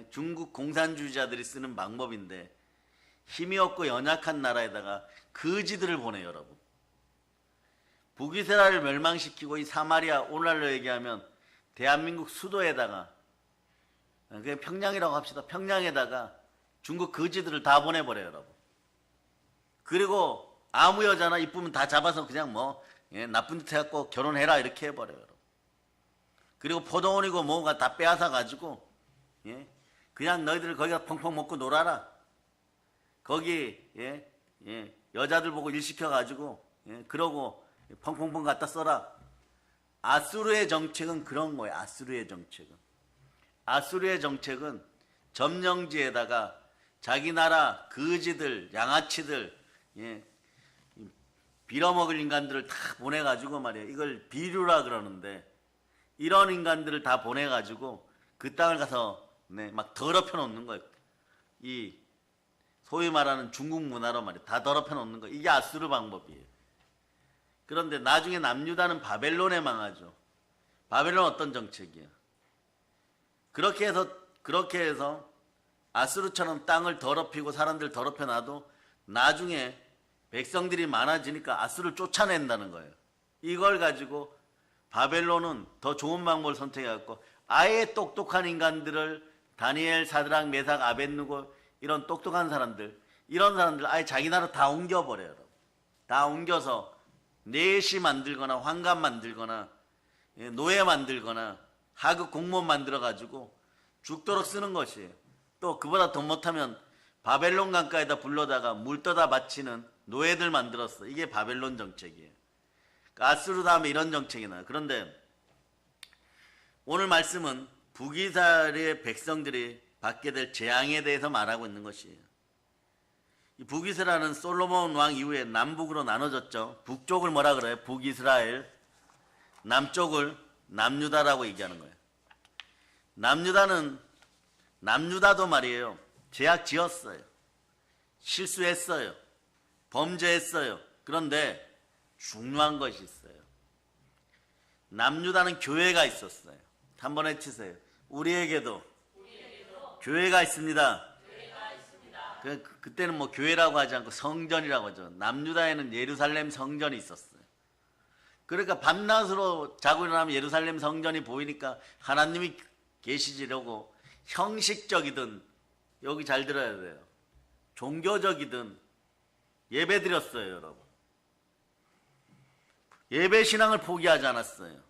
중국 공산주의자들이 쓰는 방법인데, 힘이 없고 연약한 나라에다가 거지들을 보내요, 여러분. 북이스라엘을 멸망시키고 이 사마리아, 오늘날로 얘기하면 대한민국 수도에다가, 그냥 평양이라고 합시다. 평양에다가 중국 거지들을 다 보내버려요, 여러분. 그리고 아무 여자나 이쁘면 다 잡아서 그냥 나쁜 짓 해갖고 결혼해라, 이렇게 해버려요, 여러분. 그리고 포도원이고 뭐가 다 빼앗아 가지고, 그냥 너희들 거기가 펑펑 먹고 놀아라. 거기 여자들 보고 일 시켜가지고 그러고 펑펑펑 갖다 써라. 아수르의 정책은 그런 거예요. 아수르의 정책은 점령지에다가 자기 나라 거지들, 양아치들, 빌어먹을 인간들을 다 보내가지고 말이에요. 이걸 비류라 그러는데, 이런 인간들을 다 보내가지고 그 땅을 가서 막 더럽혀 놓는 거예요. 이 소위 말하는 중국 문화로 말이에요. 다 더럽혀 놓는 거예요. 이게 아수르 방법이에요. 그런데 나중에 남유다는 바벨론에 망하죠. 바벨론 어떤 정책이에요? 그렇게 해서 아수르처럼 땅을 더럽히고 사람들 더럽혀 놔도 나중에 백성들이 많아지니까 아수르를 쫓아낸다는 거예요. 이걸 가지고 바벨론은 더 좋은 방법을 선택해갖고 아예 똑똑한 인간들을, 다니엘, 사드락, 메삭, 아벳느고 이런 똑똑한 사람들, 이런 사람들 아예 자기 나라 다 옮겨버려요. 다 옮겨서 내시 만들거나 환갑 만들거나 노예 만들거나 하급 공무원 만들어가지고 죽도록 쓰는 것이에요. 또 그보다 더 못하면 바벨론 강가에다 불러다가 물 떠다 바치는 노예들 만들었어. 이게 바벨론 정책이에요. 아수르 다음에 이런 정책이 나요. 그런데 오늘 말씀은 북이스라엘의 백성들이 받게 될 재앙에 대해서 말하고 있는 것이에요. 이 북이스라엘은 솔로몬 왕 이후에 남북으로 나눠졌죠. 북쪽을 뭐라 그래요? 북이스라엘. 남쪽을 남유다라고 얘기하는 거예요. 남유다도 말이에요. 죄악 지었어요. 실수했어요. 범죄했어요. 그런데 중요한 것이 있어요. 남유다는 교회가 있었어요. 한번 외치세요. 우리에게도 교회가 있습니다. 그때는 뭐 교회라고 하지 않고 성전이라고 하죠. 남유다에는 예루살렘 성전이 있었어요. 그러니까 밤낮으로 자고 일어나면 예루살렘 성전이 보이니까 하나님이 계시지려고 형식적이든, 여기 잘 들어야 돼요, 종교적이든 예배 드렸어요. 여러분, 예배 신앙을 포기하지 않았어요.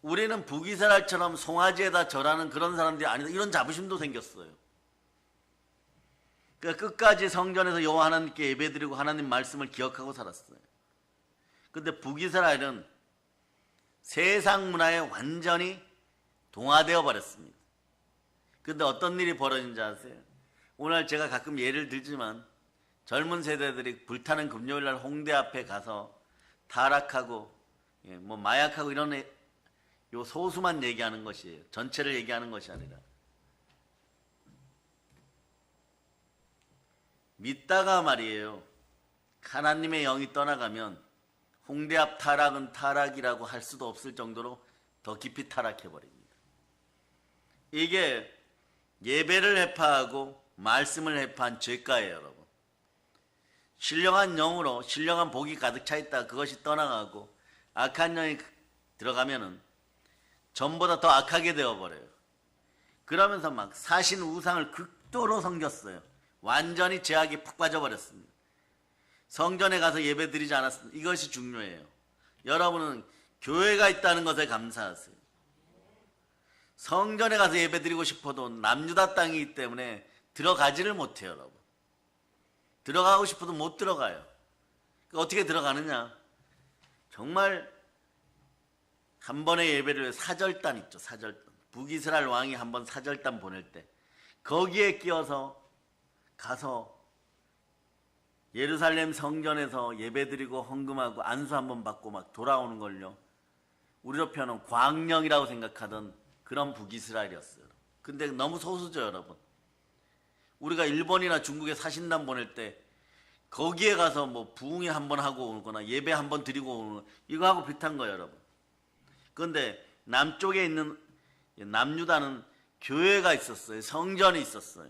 우리는 북이스라엘처럼 송아지에다 절하는 그런 사람들이 아니다, 이런 자부심도 생겼어요. 그러니까 끝까지 성전에서 여호와 하나님께 예배드리고 하나님 말씀을 기억하고 살았어요. 근데 북이스라엘은 세상 문화에 완전히 동화되어 버렸습니다. 근데 어떤 일이 벌어진지 아세요? 오늘 제가 가끔 예를 들지만 젊은 세대들이 불타는 금요일날 홍대 앞에 가서 타락하고 뭐 마약하고 이런 요 소수만 얘기하는 것이에요. 전체를 얘기하는 것이 아니라, 믿다가 말이에요, 하나님의 영이 떠나가면 홍대 앞 타락은 타락이라고 할 수도 없을 정도로 더 깊이 타락해버립니다. 이게 예배를 해파하고 말씀을 해파한 죄가예요. 여러분, 신령한 영으로 신령한 복이 가득 차 있다 그것이 떠나가고 악한 영이 들어가면은 전보다 더 악하게 되어버려요. 그러면서 막 사신 우상을 극도로 섬겼어요. 완전히 죄악에 푹 빠져버렸습니다. 성전에 가서 예배 드리지 않았습니다. 이것이 중요해요. 여러분은 교회가 있다는 것에 감사하세요. 성전에 가서 예배 드리고 싶어도 남유다 땅이기 때문에 들어가지를 못해요. 여러분, 들어가고 싶어도 못 들어가요. 어떻게 들어가느냐, 정말 한 번의 예배를, 사절단 있죠, 사절단. 북이스라엘 왕이 한 번 사절단 보낼 때 거기에 끼어서 가서 예루살렘 성전에서 예배드리고 헌금하고 안수 한번 받고 막 돌아오는 걸요, 우리로 표현은 광령이라고 생각하던 그런 북이스라엘이었어요. 근데 너무 소수죠. 여러분, 우리가 일본이나 중국에 사신단 보낼 때 거기에 가서 뭐 부흥회 한번 하고 오거나 예배 한번 드리고 오는, 이거하고 비슷한 거예요. 여러분, 그런데 남쪽에 있는 남유다는 교회가 있었어요. 성전이 있었어요.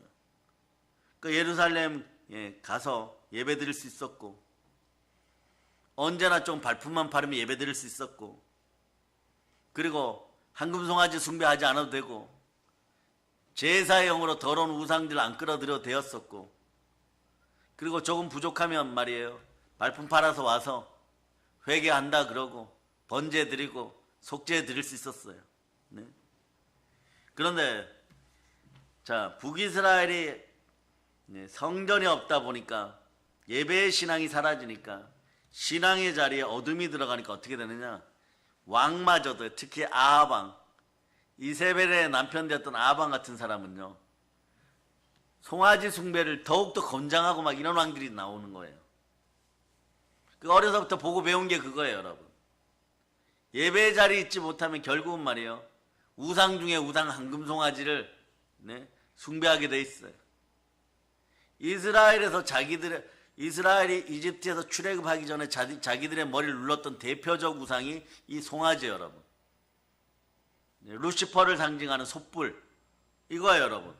그 예루살렘에 가서 예배 드릴 수 있었고, 언제나 좀 발품만 팔으면 예배 드릴 수 있었고, 그리고 황금송아지 숭배하지 않아도 되고, 제사의 영으로 더러운 우상들 안 끌어들여도 되었었고, 그리고 조금 부족하면 말이에요, 발품 팔아서 와서 회개한다 그러고 번제 드리고 속죄 드릴 수 있었어요. 네? 그런데 자, 북이스라엘이 성전이 없다 보니까 예배의 신앙이 사라지니까 신앙의 자리에 어둠이 들어가니까 어떻게 되느냐, 왕마저도, 특히 아하방, 이세벨의 남편 되었던 아하방 같은 사람은요, 송아지 숭배를 더욱더 권장하고 막 이런 왕들이 나오는 거예요. 그 어려서부터 보고 배운 게 그거예요. 여러분, 예배의 자리에 있지 못하면 결국은 말이에요, 우상 중에 우상 황금송아지를 숭배하게 돼 있어요. 이스라엘이 이집트에서 출애굽하기 전에 자기들의 머리를 눌렀던 대표적 우상이 이 송아지예요. 여러분, 루시퍼를 상징하는 촛불, 이거예요. 여러분.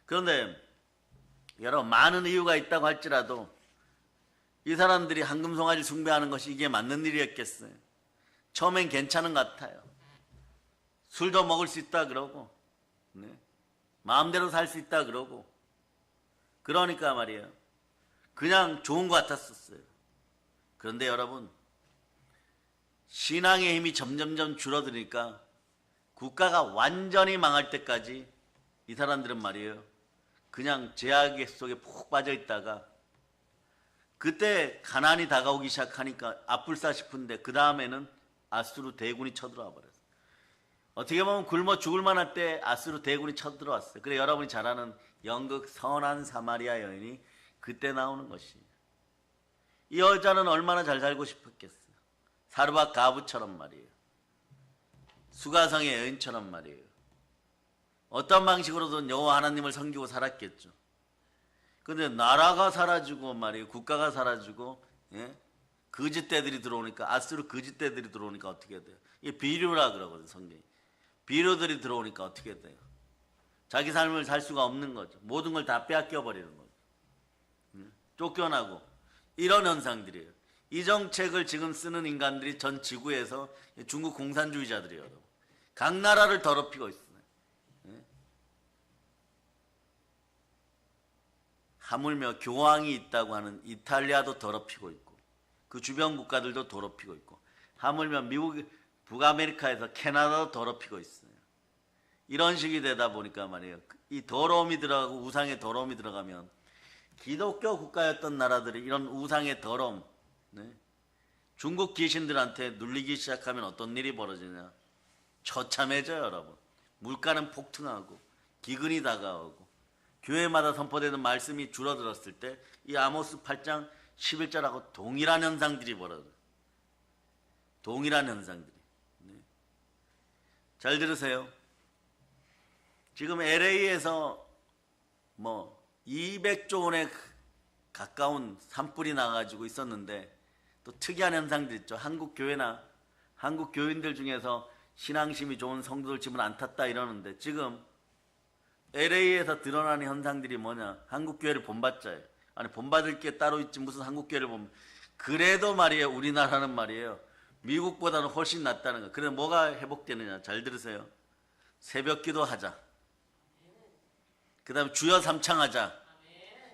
그런데 여러분, 많은 이유가 있다고 할지라도 이 사람들이 황금송아지 숭배하는 것이 이게 맞는 일이었겠어요? 처음엔 괜찮은 것 같아요. 술도 먹을 수 있다 그러고, 마음대로 살 수 있다 그러고, 그러니까 말이에요, 그냥 좋은 것 같았었어요. 그런데 여러분, 신앙의 힘이 점점점 줄어드니까 국가가 완전히 망할 때까지 이 사람들은 말이에요, 그냥 죄악 속에 푹 빠져 있다가 그때 가나안이 다가오기 시작하니까 아뿔싸 싶은데 그 다음에는 아수르 대군이 쳐들어와 버렸어요. 어떻게 보면 굶어 죽을 만할 때 아수르 대군이 쳐들어왔어요. 그래, 여러분이 잘 아는 연극 선한 사마리아 여인이 그때 나오는 것이에요. 이 여자는 얼마나 잘 살고 싶었겠어요. 사르밧 가부처럼 말이에요. 수가성의 여인처럼 말이에요. 어떤 방식으로든 여호와 하나님을 섬기고 살았겠죠. 근데 나라가 사라지고 말이에요, 국가가 사라지고, 거짓대들이 들어오니까, 아수르 거짓대들이 들어오니까 어떻게 돼요? 이게 비류라 그러거든요, 성경이. 비류들이 들어오니까 어떻게 돼요? 자기 삶을 살 수가 없는 거죠. 모든 걸 다 빼앗겨 버리는 거죠. 쫓겨나고 이런 현상들이에요. 이 정책을 지금 쓰는 인간들이 전 지구에서 중국 공산주의자들이에요. 여러분. 각 나라를 더럽히고 있어요. 하물며 교황이 있다고 하는 이탈리아도 더럽히고 있고 그 주변 국가들도 더럽히고 있고 하물며 미국, 북아메리카에서 캐나다도 더럽히고 있어요. 이런 식이 되다 보니까 말이에요. 이 더러움이 들어가고 우상의 더러움이 들어가면 기독교 국가였던 나라들이 이런 우상의 더러움, 중국 귀신들한테 눌리기 시작하면 어떤 일이 벌어지냐. 처참해져요, 여러분. 물가는 폭등하고 기근이 다가오고 교회마다 선포되는 말씀이 줄어들었을 때 이 아모스 8장 11절하고 동일한 현상들이 벌어져요. 동일한 현상들이. 잘 들으세요. 지금 LA에서 뭐 200조 원에 가까운 산불이 나가지고 있었는데 또 특이한 현상들 있죠. 한국 교회나 한국 교인들 중에서 신앙심이 좋은 성도들 집은 안 탔다 이러는데 지금 LA에서 드러나는 현상들이 뭐냐. 한국 교회를 본받자예요. 아니 본받을 게 따로 있지 무슨 한국 교회를 보면 그래도 말이에요. 우리나라는 말이에요. 미국보다는 훨씬 낫다는 거. 그래 뭐가 회복되느냐. 잘 들으세요. 새벽 기도하자. 그 다음에 주여 삼창하자.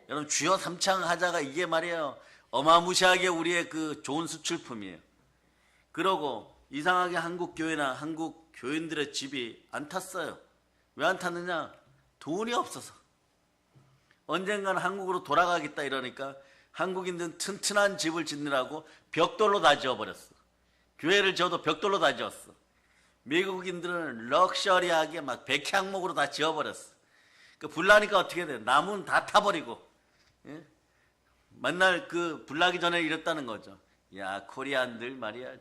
여러분 주여 삼창하자가 이게 말이에요. 어마무시하게 우리의 그 좋은 수출품이에요. 그러고 이상하게 한국 교회나 한국 교인들의 집이 안 탔어요. 왜 안 탔느냐? 돈이 없어서. 언젠가는 한국으로 돌아가겠다 이러니까 한국인들은 튼튼한 집을 짓느라고 벽돌로 다 지어버렸어. 교회를 지어도 벽돌로 다 지었어. 미국인들은 럭셔리하게 막 백향목으로 다 지어버렸어. 그 불나니까 어떻게 돼? 나무는 다 타버리고. 예? 맨날 그 불나기 전에 이랬다는 거죠. 야 코리안들 말이야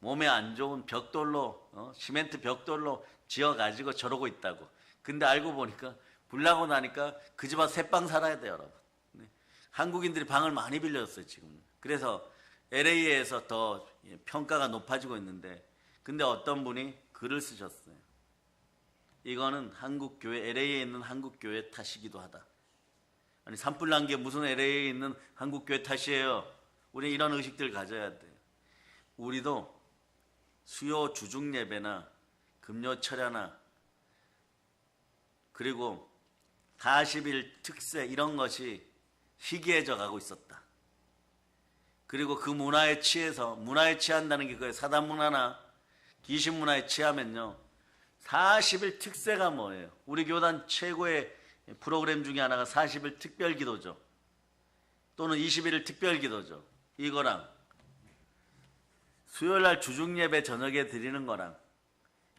몸에 안 좋은 벽돌로 시멘트 벽돌로 지어가지고 저러고 있다고. 근데 알고 보니까 불나고 나니까 그 집안 새빵 살아야 돼요, 여러분. 한국인들이 방을 많이 빌렸어요 지금. 그래서 LA에서 더 평가가 높아지고 있는데 근데 어떤 분이 글을 쓰셨어요. 이거는 한국 교회 LA에 있는 한국 교회 탓이기도 하다. 아니 산불 난 게 무슨 LA에 있는 한국 교회 탓이에요. 우리 이런 의식들 가져야 돼요. 우리도 수요 주중 예배나 금요 철야나 그리고 40일 특세 이런 것이 희귀해져 가고 있었다. 그리고 그 문화에 취해서 문화에 취한다는 게 그 사단 문화나 귀신 문화에 취하면요. 40일 특세가 뭐예요? 우리 교단 최고의 프로그램 중에 하나가 40일 특별기도죠. 또는 21일 특별기도죠. 이거랑 수요일날 주중예배 저녁에 드리는 거랑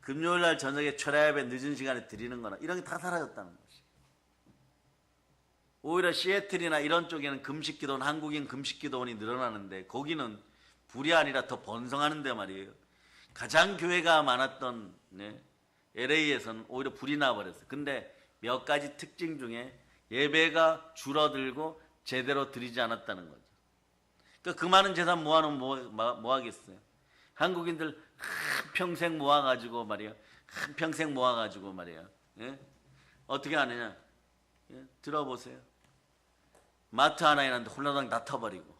금요일날 저녁에 철야예배 늦은 시간에 드리는 거랑 이런 게 다 사라졌다는 것이. 오히려 시애틀이나 이런 쪽에는 금식기도원, 한국인 금식기도원이 늘어나는데 거기는 불이 아니라 더 번성하는데 말이에요. 가장 교회가 많았던 LA에서는 오히려 불이 나버렸어요. 근데 몇 가지 특징 중에 예배가 줄어들고 제대로 드리지 않았다는 거죠. 그러니까 그 많은 재산 모아놓으면 뭐 하겠어요? 한국인들 한평생 모아가지고 말이야. 한평생 모아가지고 말이야. 예? 어떻게 하느냐? 예? 들어보세요. 마트 하나 해놨는데 홀라당 다 터버리고.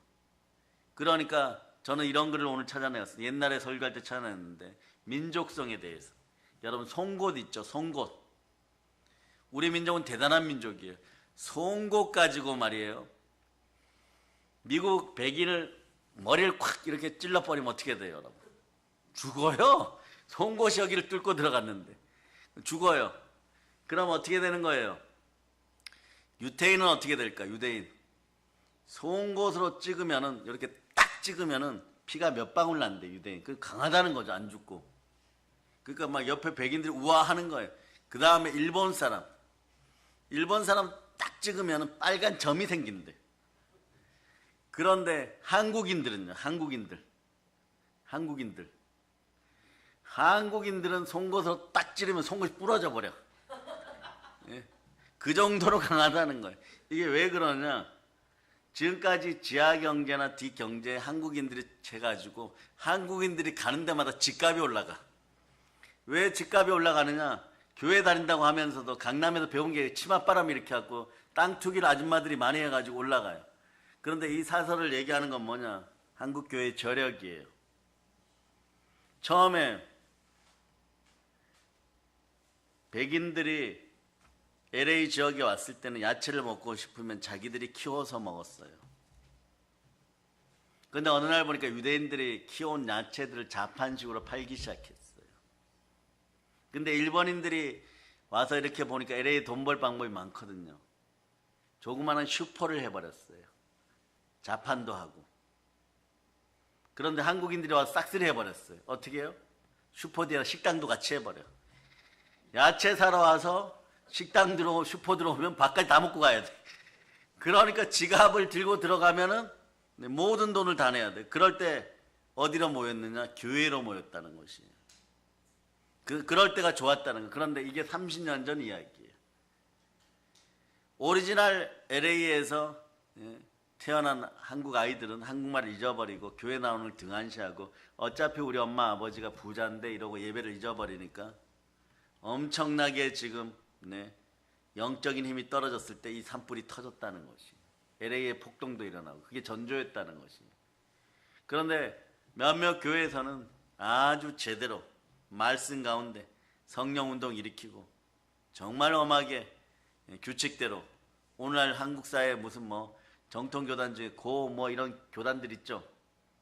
그러니까 저는 이런 글을 오늘 찾아내었어요. 옛날에 설교할 때 찾아냈는데 민족성에 대해서. 여러분 송곳 있죠? 송곳. 우리 민족은 대단한 민족이에요. 송곳 가지고 말이에요. 미국 백인을 머리를 콱 이렇게 찔러버리면 어떻게 돼요, 여러분? 죽어요. 송곳이 여기를 뚫고 들어갔는데 죽어요. 그럼 어떻게 되는 거예요? 유태인은 어떻게 될까? 유대인 송곳으로 찍으면은 이렇게 딱 찍으면은 피가 몇 방울 난대. 유대인 그 강하다는 거죠. 안 죽고. 그러니까 막 옆에 백인들이 우아하는 거예요. 그 다음에 일본 사람 딱 찍으면은 빨간 점이 생긴대. 그런데 한국인들은요. 한국인들은 송곳으로 딱 찌르면 송곳이 부러져 버려. 예? 그 정도로 강하다는 거예요. 이게 왜 그러냐? 지금까지 지하경제나 뒷경제 한국인들이 해가지고 한국인들이 가는 데마다 집값이 올라가. 왜 집값이 올라가느냐? 교회 다닌다고 하면서도 강남에서 배운 게 치맛바람 이렇게 갖고 땅 투기를 아줌마들이 많이 해가지고 올라가요. 그런데 이 사설을 얘기하는 건 뭐냐? 한국교회의 저력이에요. 처음에 백인들이 LA 지역에 왔을 때는 야채를 먹고 싶으면 자기들이 키워서 먹었어요. 근데 어느 날 보니까 유대인들이 키워온 야채들을 자판식으로 팔기 시작했어요. 근데 일본인들이 와서 이렇게 보니까 LA에 돈 벌 방법이 많거든요. 조그마한 슈퍼를 해버렸어요. 자판도 하고. 그런데 한국인들이 와서 싹쓸이 해버렸어요. 어떻게 해요? 슈퍼디랑 식당도 같이 해버려. 야채 사러 와서 식당 들어오고 슈퍼 들어오면 밥까지 다 먹고 가야 돼. 그러니까 지갑을 들고 들어가면은 모든 돈을 다 내야 돼. 그럴 때 어디로 모였느냐? 교회로 모였다는 것이에요. 그럴 때가 좋았다는 거. 그런데 이게 30년 전 이야기예요. 오리지널 LA에서 태어난 한국 아이들은 한국말을 잊어버리고 교회 나오는 걸 등한시하고 어차피 우리 엄마 아버지가 부자인데 이러고 예배를 잊어버리니까 엄청나게 지금 영적인 힘이 떨어졌을 때 이 산불이 터졌다는 것이 LA에 폭동도 일어나고 그게 전조였다는 것이. 그런데 몇몇 교회에서는 아주 제대로 말씀 가운데 성령운동 일으키고 정말 엄하게 규칙대로 오늘날 한국 사회에 무슨 뭐 정통교단 중에 이런 교단들 있죠.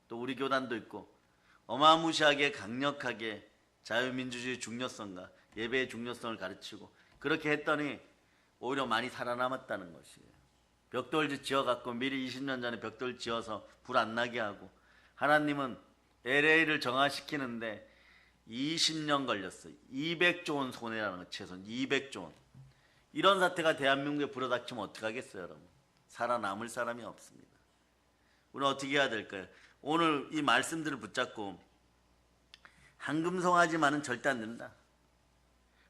또 우리 교단도 있고 어마무시하게 강력하게 자유민주주의 중요성과 예배의 중요성을 가르치고 그렇게 했더니 오히려 많이 살아남았다는 것이에요. 벽돌 지어갖고 미리 20년 전에 벽돌 지어서 불 안 나게 하고 하나님은 LA를 정화시키는데 20년 걸렸어요. 200조 원 손해라는 거 최소한 200조 원. 이런 사태가 대한민국에 불어닥치면 어떡하겠어요 여러분. 살아남을 사람이 없습니다. 우리는 어떻게 해야 될까요? 오늘 이 말씀들을 붙잡고 황금송아지만은 절대 안 된다.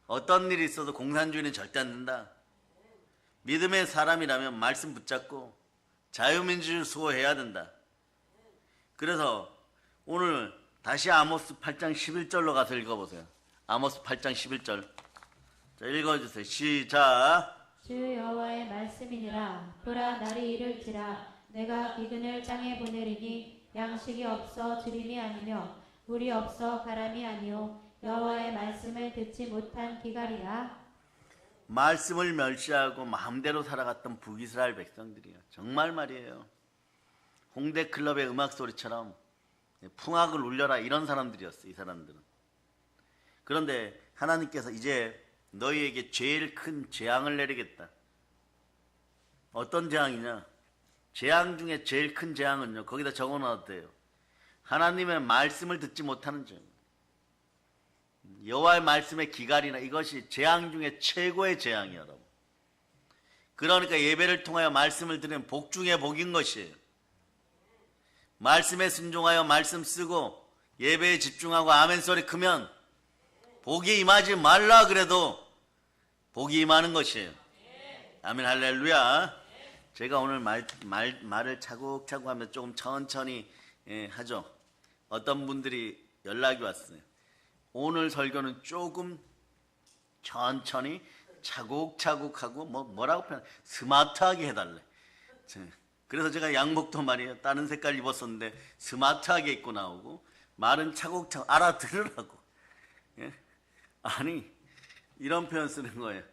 어떤 일이 있어도 공산주의는 절대 안 된다. 믿음의 사람이라면 말씀 붙잡고 자유민주주의 수호해야 된다. 그래서 오늘 다시 아모스 8장 11절로 가서 읽어보세요. 아모스 8장 11절. 자, 읽어주세요. 시작. 주 여호와의 말씀이니라. 보라 날이 이를지라 내가 기근을 땅에 보내리니 양식이 없어 주림이 아니며 물이 없어 가람이 아니요 여호와의 말씀을 듣지 못한 기갈이라. 말씀을 멸시하고 마음대로 살아갔던 북이스라엘 백성들이에요. 정말 말이에요. 홍대 클럽의 음악 소리처럼 풍악을 울려라 이런 사람들이었어요. 이 사람들은. 그런데 하나님께서 이제 너희에게 제일 큰 재앙을 내리겠다. 어떤 재앙이냐? 재앙 중에 제일 큰 재앙은요. 거기다 적어놨대요. 하나님의 말씀을 듣지 못하는 죄. 여호와의 말씀의 기갈이나 이것이 재앙 중에 최고의 재앙이에요. 여러분. 그러니까 예배를 통하여 말씀을 들으면 복 중에 복인 것이에요. 말씀에 순종하여 말씀 쓰고 예배에 집중하고 아멘 소리 크면 복이 임하지 말라 그래도 복이 임하는 것이에요. 아멘 할렐루야. 제가 오늘 말을 차곡차곡 하면 조금 천천히 하죠. 어떤 분들이 연락이 왔어요. 오늘 설교는 조금 천천히 차곡차곡 하고 뭐라고 표현 스마트하게 해달래. 그래서 제가 양복도 말이에요. 다른 색깔 입었었는데 스마트하게 입고 나오고 말은 차곡차곡 알아들으라고. 예? 아니 이런 표현 쓰는 거예요.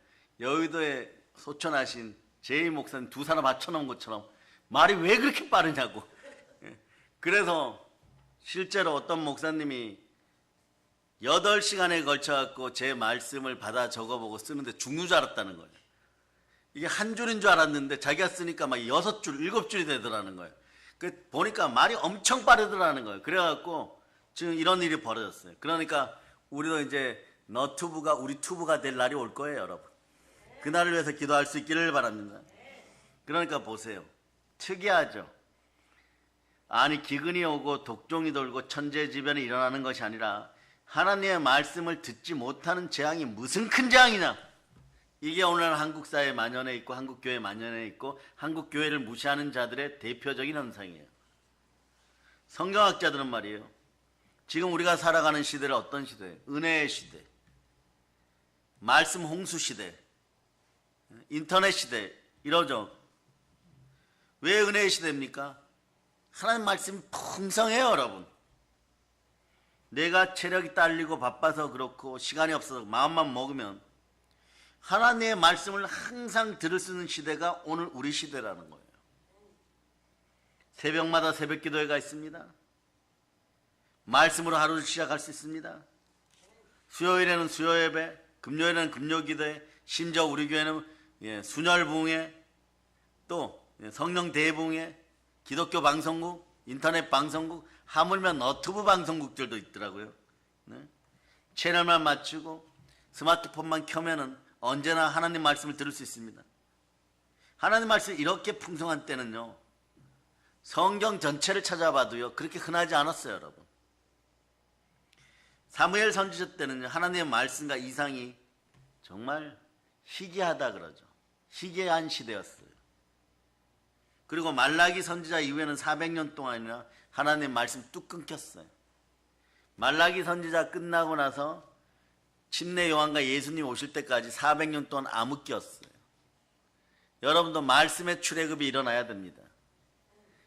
여의도에 소천하신 제이 목사님 두 사람 맞춰놓은 것처럼 말이 왜 그렇게 빠르냐고. 예? 그래서 실제로 어떤 목사님이 8시간에 걸쳐갖고 제 말씀을 받아 적어보고 쓰는데 죽는 줄 알았다는 거예요. 이게 한 줄인 줄 알았는데 자기가 쓰니까 막 6줄, 7줄이 되더라는 거예요. 보니까 말이 엄청 빠르더라는 거예요. 그래갖고 지금 이런 일이 벌어졌어요. 그러니까 우리도 이제 너튜브가 우리 튜브가 될 날이 올 거예요, 여러분. 그날을 위해서 기도할 수 있기를 바랍니다. 그러니까 보세요. 특이하죠. 아니 기근이 오고 독종이 돌고 천재지변이 일어나는 것이 아니라 하나님의 말씀을 듣지 못하는 재앙이 무슨 큰 재앙이냐. 이게 오늘 한국 사회에 만연해 있고 한국 교회에 만연해 있고 한국 교회를 무시하는 자들의 대표적인 현상이에요. 성경학자들은 말이에요. 지금 우리가 살아가는 시대를 어떤 시대예요? 은혜의 시대. 말씀 홍수 시대, 인터넷 시대 이러죠. 왜 은혜의 시대입니까? 하나님 말씀이 풍성해요, 여러분. 내가 체력이 딸리고 바빠서 그렇고 시간이 없어서 마음만 먹으면 하나님의 말씀을 항상 들을 수 있는 시대가 오늘 우리 시대라는 거예요. 새벽마다 새벽 기도회가 있습니다. 말씀으로 하루를 시작할 수 있습니다. 수요일에는 수요 예배, 금요일에는 금요 기도회, 심지어 우리 교회는 순혈 부흥회, 또 성령 대부흥회, 기독교 방송국, 인터넷 방송국, 하물며 너튜브 방송국들도 있더라고요. 네? 채널만 맞추고 스마트폰만 켜면은 언제나 하나님 말씀을 들을 수 있습니다. 하나님 말씀이 이렇게 풍성한 때는요, 성경 전체를 찾아봐도요 그렇게 흔하지 않았어요, 여러분. 사무엘 선지자 때는요 하나님의 말씀과 이상이 정말 희귀하다 그러죠. 희귀한 시대였어요. 그리고 말라기 선지자 이후에는 400년 동안이나 하나님의 말씀 뚝 끊겼어요. 말라기 선지자 끝나고 나서 침례 요한과 예수님 오실 때까지 400년 동안 암흑기였어요. 여러분도 말씀의 출애굽이 일어나야 됩니다.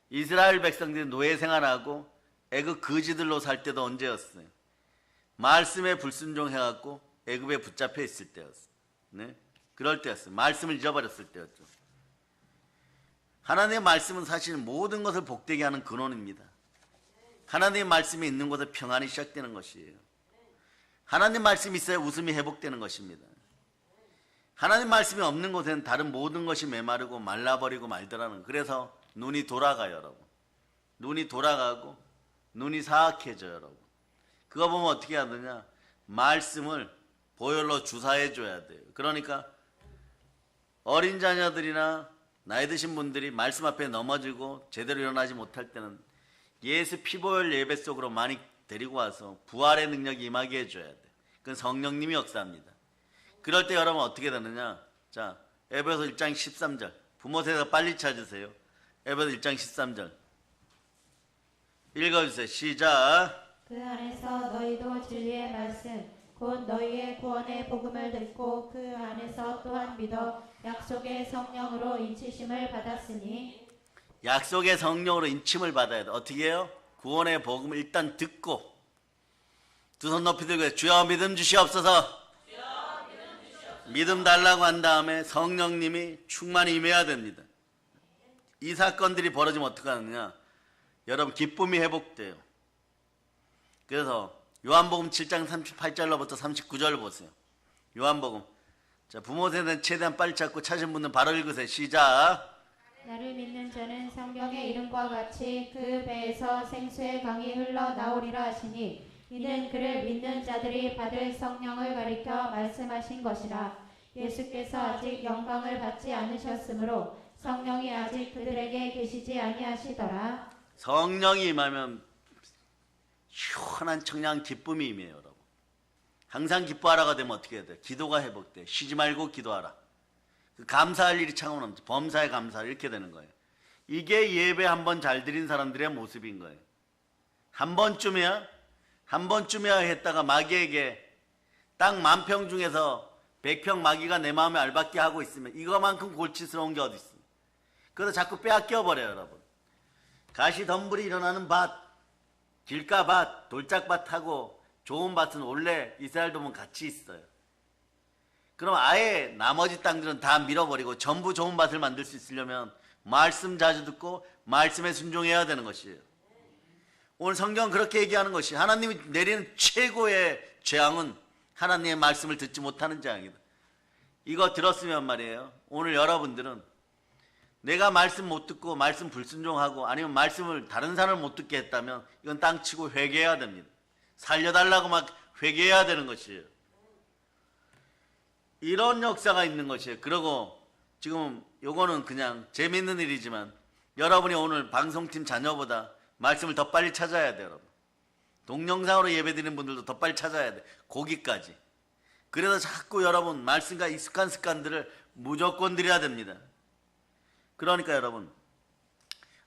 이스라엘 백성들이 노예 생활하고 애굽 거지들로 살 때도 언제였어요? 말씀에 불순종해갖고 애굽에 붙잡혀 있을 때였어요. 네? 그럴 때였어요. 말씀을 잊어버렸을 때였죠. 하나님의 말씀은 사실 모든 것을 복되게 하는 근원입니다. 하나님의 말씀이 있는 곳에 평안이 시작되는 것이에요. 하나님 말씀이 있어야 웃음이 회복되는 것입니다. 하나님 말씀이 없는 곳에는 다른 모든 것이 메마르고 말라버리고 말더라는. 그래서 눈이 돌아가요, 여러분. 눈이 돌아가고 눈이 사악해져요, 여러분. 그거 보면 어떻게 하느냐? 말씀을 보혈로 주사해 줘야 돼요. 그러니까 어린 자녀들이나 나이 드신 분들이 말씀 앞에 넘어지고 제대로 일어나지 못할 때는 예수 피보혈 예배 속으로 많이 데리고 와서 부활의 능력이 임하게 해줘야 돼요. 그건 성령님이 역사합니다. 그럴 때 여러분 어떻게 되느냐? 자, 에베소 1장 13절. 부모 세대가 빨리 찾으세요. 에베소 1장 13절. 읽어주세요. 시작. 그 안에서 너희도 진리의 말씀 곧 너희의 구원의 복음을 듣고 그 안에서 또한 믿어 약속의 성령으로 인치심을 받았으니. 약속의 성령으로 인침을 받아야 돼. 어떻게 해요? 구원의 복음을 일단 듣고 두 손 높이 들고 주여 믿음 주시옵소서. 믿음 달라고 한 다음에 성령님이 충만히 임해야 됩니다. 이 사건들이 벌어지면 어떻게 하느냐? 여러분 기쁨이 회복돼요. 그래서 요한복음 7장 38절로부터 39절 보세요. 요한복음. 자, 부모 세대는 최대한 빨리 찾고 찾은 분은 바로 읽으세요. 시작. 나를 믿는 자는 성경의 이름과 같이 그 배에서 생수의 강이 흘러나오리라 하시니 이는 그를 믿는 자들이 받을 성령을 가리켜 말씀하신 것이라. 예수께서 아직 영광을 받지 않으셨으므로 성령이 아직 그들에게 계시지 아니하시더라. 성령이 임하면 시원한 청량한 기쁨이 임해요, 여러분. 항상 기뻐하라가 되면 어떻게 해야 돼? 기도가 회복돼. 쉬지 말고 기도하라. 감사할 일이 창은 없지. 범사에 감사 이렇게 되는 거예요. 이게 예배 한 번 잘 드린 사람들의 모습인 거예요. 한 번쯤이야 했다가 마귀에게 땅 10,000평 중에서 100평 마귀가 내 마음에 알받게 하고 있으면 이거만큼 골치스러운 게 어디 있어? 그래서 자꾸 빼앗겨 버려요, 여러분. 가시덤불이 일어나는 밭, 길가밭, 돌짝밭하고 좋은 밭은 원래 이스라엘 도면 같이 있어요. 그럼 아예 나머지 땅들은 다 밀어버리고 전부 좋은 밭을 만들 수 있으려면 말씀 자주 듣고 말씀에 순종해야 되는 것이에요. 오늘 성경은 그렇게 얘기하는 것이 하나님이 내리는 최고의 재앙은 하나님의 말씀을 듣지 못하는 재앙이다. 이거 들었으면 말이에요. 오늘 여러분들은 내가 말씀 못 듣고 말씀 불순종하고 아니면 말씀을 다른 사람을 못 듣게 했다면 이건 땅치고 회개해야 됩니다. 살려달라고 막 회개해야 되는 것이에요. 이런 역사가 있는 것이에요. 그리고 지금 요거는 그냥 재밌는 일이지만 여러분이 오늘 방송팀 자녀보다 말씀을 더 빨리 찾아야 돼요, 여러분. 동영상으로 예배드리는 분들도 더 빨리 찾아야 돼. 거기까지. 그래서 자꾸 여러분 말씀과 익숙한 습관들을 무조건 드려야 됩니다. 그러니까 여러분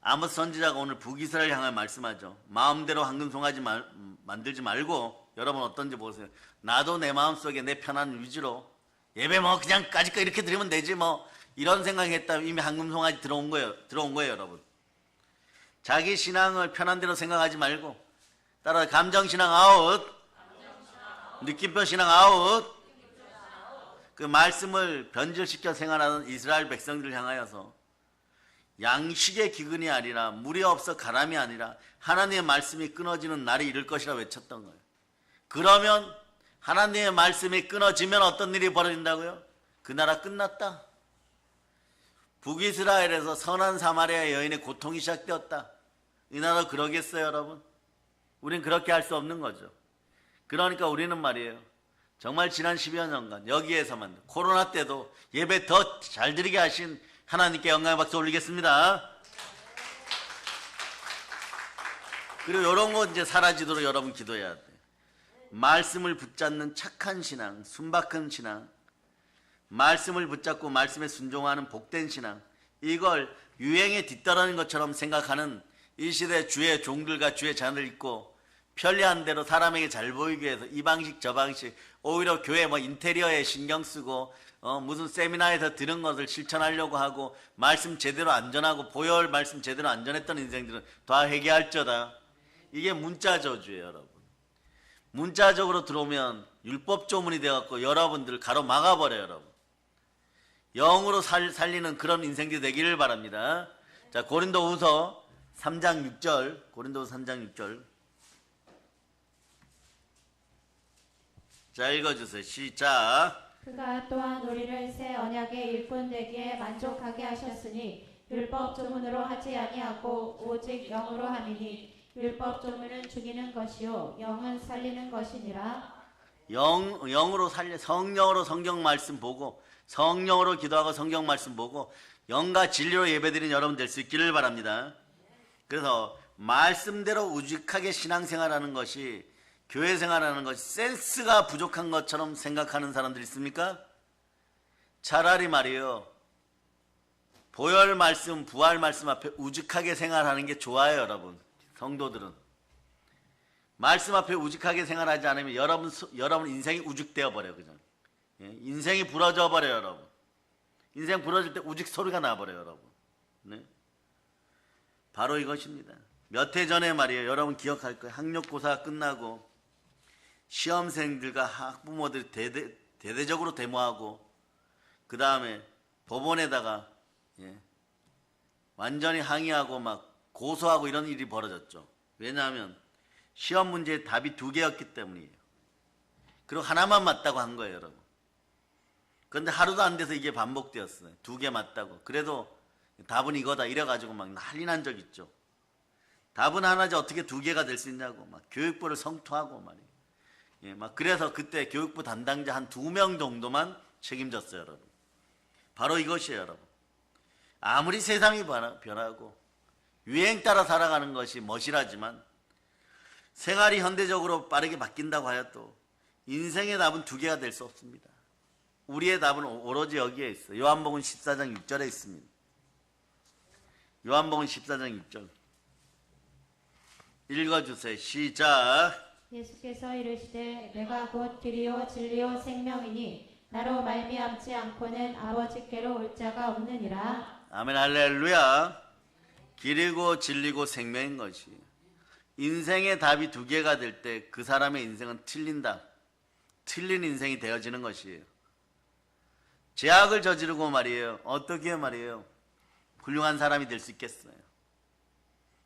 아모스 선지자가 오늘 북이스라엘 향해 말씀하죠. 마음대로 황금 송아지 만들지 말고 여러분 어떤지 보세요. 나도 내 마음속에 내 편한 위주로 예배 뭐 그냥 까짓거 이렇게 드리면 되지 뭐 이런 생각했다면 이미 황금송아지 들어온 거예요 여러분. 자기 신앙을 편한 대로 생각하지 말고 따라 감정신앙 아웃, 느낌표 신앙 아웃. 그 말씀을 변질시켜 생활하는 이스라엘 백성들을 향하여서 양식의 기근이 아니라 물이 없어 가람이 아니라 하나님의 말씀이 끊어지는 날이 이를 것이라 외쳤던 거예요. 그러면 하나님의 말씀이 끊어지면 어떤 일이 벌어진다고요? 그 나라 끝났다. 북이스라엘에서 선한 사마리아 여인의 고통이 시작되었다. 이 나라 그러겠어요 여러분? 우린 그렇게 할 수 없는 거죠. 그러니까 우리는 말이에요, 정말 지난 10여 년간 여기에서만 코로나 때도 예배 더 잘 드리게 하신 하나님께 영광의 박수 올리겠습니다. 그리고 이런 거 이제 사라지도록 여러분 기도해야 돼. 말씀을 붙잡는 착한 신앙, 순박한 신앙, 말씀을 붙잡고 말씀에 순종하는 복된 신앙, 이걸 유행에 뒤따르는 것처럼 생각하는 이 시대 주의 종들과 주의 자녀들 있고, 편리한 대로 사람에게 잘 보이기 위해서 이 방식 저 방식, 오히려 교회 뭐 인테리어에 신경 쓰고 무슨 세미나에서 들은 것을 실천하려고 하고, 말씀 제대로 안전하고 보혈 말씀 제대로 안전했던 인생들은 다 회개할저다. 이게 문자 저주예요 여러분. 문자적으로 들어오면 율법 조문이 되어갖고 여러분들을 가로막아버려요 여러분. 영으로 살리는 그런 인생들이 되기를 바랍니다. 자, 고린도후서 3장 6절, 고린도후서 3장 6절. 자, 읽어주세요. 시작. 그가 또한 우리를 새 언약의 일꾼 되기에 만족하게 하셨으니 율법 조문으로 하지 아니하고 오직 영으로 함이니 율법 조문은 죽이는 것이요 영은 살리는 것이니라. 영으로 살려, 성령으로 성경 말씀 보고, 성령으로 기도하고 성경 말씀 보고 영과 진리로 예배드리는 여러분 될 수 있기를 바랍니다. 그래서 말씀대로 우직하게 신앙생활하는 것이, 교회 생활하는 것이 센스가 부족한 것처럼 생각하는 사람들 있습니까? 차라리 말이에요, 보혈 말씀, 부활 말씀 앞에 우직하게 생활하는 게 좋아요 여러분. 성도들은 말씀 앞에 우직하게 생활하지 않으면 여러분 인생이 우직되어 버려요. 그죠? 예? 인생이 부러져 버려요 여러분. 인생 부러질 때 우직 소리가 나버려요 여러분. 네? 바로 이것입니다. 몇 해 전에 말이에요, 여러분 기억할 거예요. 학력고사 끝나고 시험생들과 학부모들이 대대적으로 데모하고, 그 다음에 법원에다가 완전히 항의하고 막 고소하고 이런 일이 벌어졌죠. 왜냐하면 시험 문제의 답이 2개였기 때문이에요. 그리고 하나만 맞다고 한 거예요 여러분. 그런데 하루도 안 돼서 이게 반복되었어요. 2개 맞다고. 그래도 답은 이거다 이래가지고 막 난리 난 적 있죠. 답은 하나지 어떻게 2개가 될 수 있냐고 막 교육부를 성토하고 말이에요. 예, 막 그래서 그때 교육부 담당자 한 2명 정도만 책임졌어요 여러분. 바로 이것이에요 여러분. 아무리 세상이 변하고 유행 따라 살아가는 것이 멋이라지만 생활이 현대적으로 빠르게 바뀐다고 하여도 인생의 답은 2개가 될 수 없습니다. 우리의 답은 오로지 여기에 있어요. 요한복음 14장 6절에 있습니다. 요한복음 14장 6절 읽어주세요. 시작. 예수께서 이르시되 내가 곧 길이요 진리요 생명이니 나로 말미암지 않고는 아버지께로 올 자가 없느니라. 아멘 할렐루야. 길이고 진리고 생명인 것이, 인생의 답이 2개가 될 때 그 사람의 인생은 틀린다. 틀린 인생이 되어지는 것이에요. 죄악을 저지르고 말이에요, 어떻게 말이에요, 훌륭한 사람이 될 수 있겠어요?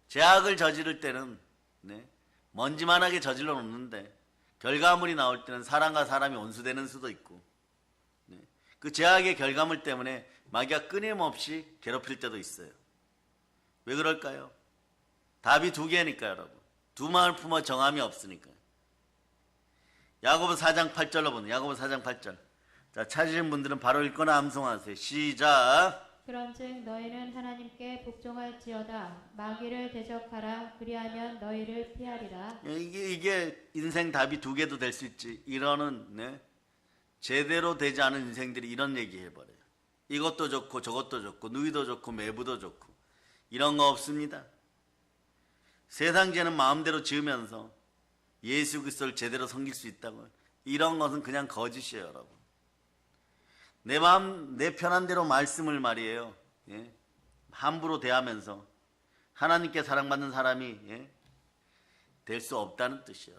죄악을 저지를 때는 먼지만하게 저질러 놓는데 결과물이 나올 때는 사람과 사람이 원수되는 수도 있고, 그 죄악의 결과물 때문에 마귀가 끊임없이 괴롭힐 때도 있어요. 왜 그럴까요? 답이 2개니까요 여러분. 2 마음을 품어 정함이 없으니까요. 야고보 4장 8절로 보는, 야고보 4장 8절. 자, 찾으신 분들은 바로 읽거나 암송하세요. 시작. 그런즉 너희는 하나님께 복종할지어다. 마귀를 대적하라. 그리하면 너희를 피하리라. 이게 인생 답이 2개도 될 수 있지. 이러는 제대로 되지 않은 인생들이 이런 얘기 해버려요. 이것도 좋고 저것도 좋고 누이도 좋고 매부도 좋고 이런 거 없습니다. 세상 죄는 마음대로 지으면서 예수 그리스도를 제대로 섬길 수 있다고, 이런 것은 그냥 거짓이에요 여러분. 내 마음 내 편한 대로 말씀을 말이에요. 예? 함부로 대하면서 하나님께 사랑받는 사람이 될 수 없다는 뜻이에요.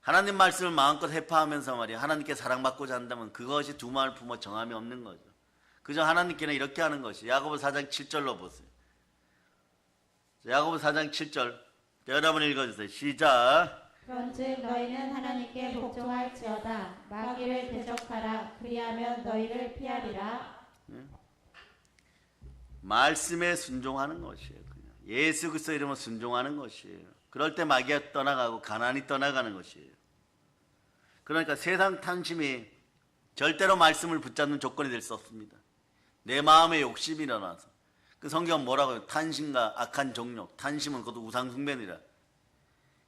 하나님 말씀을 마음껏 해파하면서 말이야 하나님께 사랑받고자 한다면 그것이 두 마음을 품어 정함이 없는 거죠. 그저 하나님께는 이렇게 하는 것이 야고보서 4장 7절로 보세요. 야고보서 4장 7절 여러분 읽어주세요. 시작. 그런즉 너희는 하나님께 복종할지어다. 마귀를 대적하라. 그리하면 너희를 피하리라. 말씀에 순종하는 것이에요. 그냥. 예수 그리스도 이름으로 순종하는 것이에요. 그럴 때 마귀가 떠나가고 가난이 떠나가는 것이에요. 그러니까 세상 탐심이 절대로 말씀을 붙잡는 조건이 될 수 없습니다. 내 마음에 욕심이 일어나서 그 성경은 뭐라고 해요? 탄심과 악한 종욕, 탄심은 그것도 우상숭배니라.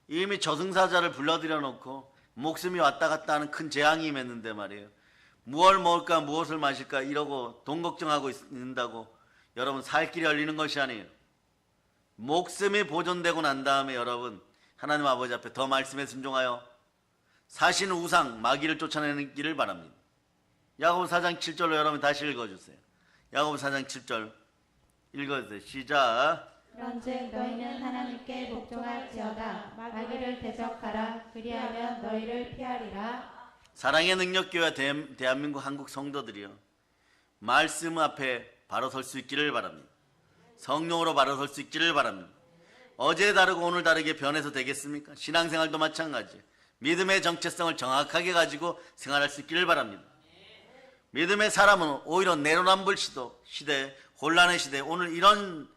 이미 저승사자를 불러들여 놓고 목숨이 왔다 갔다 하는 큰 재앙이 임했는데 말이에요. 무엇을 먹을까 무엇을 마실까 이러고 돈 걱정하고 있는다고 여러분 살 길이 열리는 것이 아니에요. 목숨이 보존되고 난 다음에 여러분 하나님 아버지 앞에 더 말씀에 순종하여 사신 우상 마귀를 쫓아내는 길을 바랍니다. 야고보서 4장 7절로 여러분 다시 읽어주세요. 야고보서 4장 7절 읽어주세요. 시작. 그런즉 너희는 하나님께 복종할지어다. 마귀를 대적하라. 그리하면 너희를 피하리라. 사랑의 능력교회 대한민국 한국 성도들이요 말씀 앞에 바로 설 수 있기를 바랍니다. 성령으로 바로 설 수 있기를 바랍니다. 어제 다르고 오늘 다르게 변해서 되겠습니까? 신앙생활도 마찬가지. 믿음의 정체성을 정확하게 가지고 생활할 수 있기를 바랍니다. 믿음의 사람은 오히려 내로남불 시대, 혼란의 시대, 오늘 이런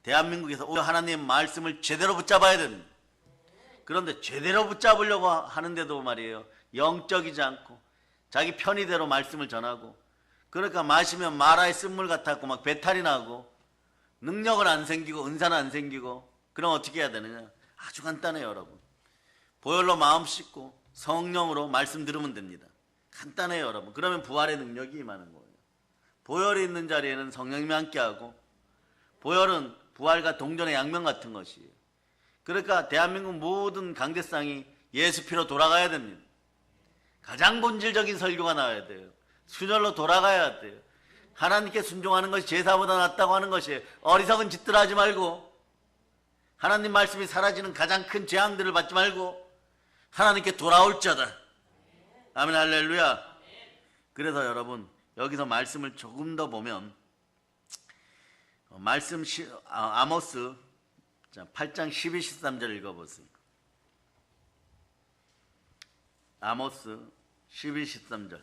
대한민국에서 오히려 하나님의 말씀을 제대로 붙잡아야 됩니다. 그런데 제대로 붙잡으려고 하는데도 말이에요. 영적이지 않고 자기 편의대로 말씀을 전하고 그러니까 마시면 마라의 쓴물 같았고 막 배탈이 나고 능력은 안 생기고 은사는 안 생기고 그럼 어떻게 해야 되느냐? 아주 간단해요 여러분. 보혈로 마음 씻고 성령으로 말씀 들으면 됩니다. 간단해요 여러분. 그러면 부활의 능력이 임하는 거예요. 보혈이 있는 자리에는 성령님이 함께하고 보혈은 부활과 동전의 양면 같은 것이에요. 그러니까 대한민국 모든 강대상이 예수 피로 돌아가야 됩니다. 가장 본질적인 설교가 나와야 돼요. 순혈로 돌아가야 돼요. 하나님께 순종하는 것이 제사보다 낫다고 하는 것이에요. 어리석은 짓들 하지 말고 하나님 말씀이 사라지는 가장 큰 재앙들을 받지 말고 하나님께 돌아올자다. 아멘 할렐루야. 그래서 여러분 여기서 말씀을 조금 더 보면 말씀 아모스 8장 12, 13절 읽어보세요. 아모스 12, 13절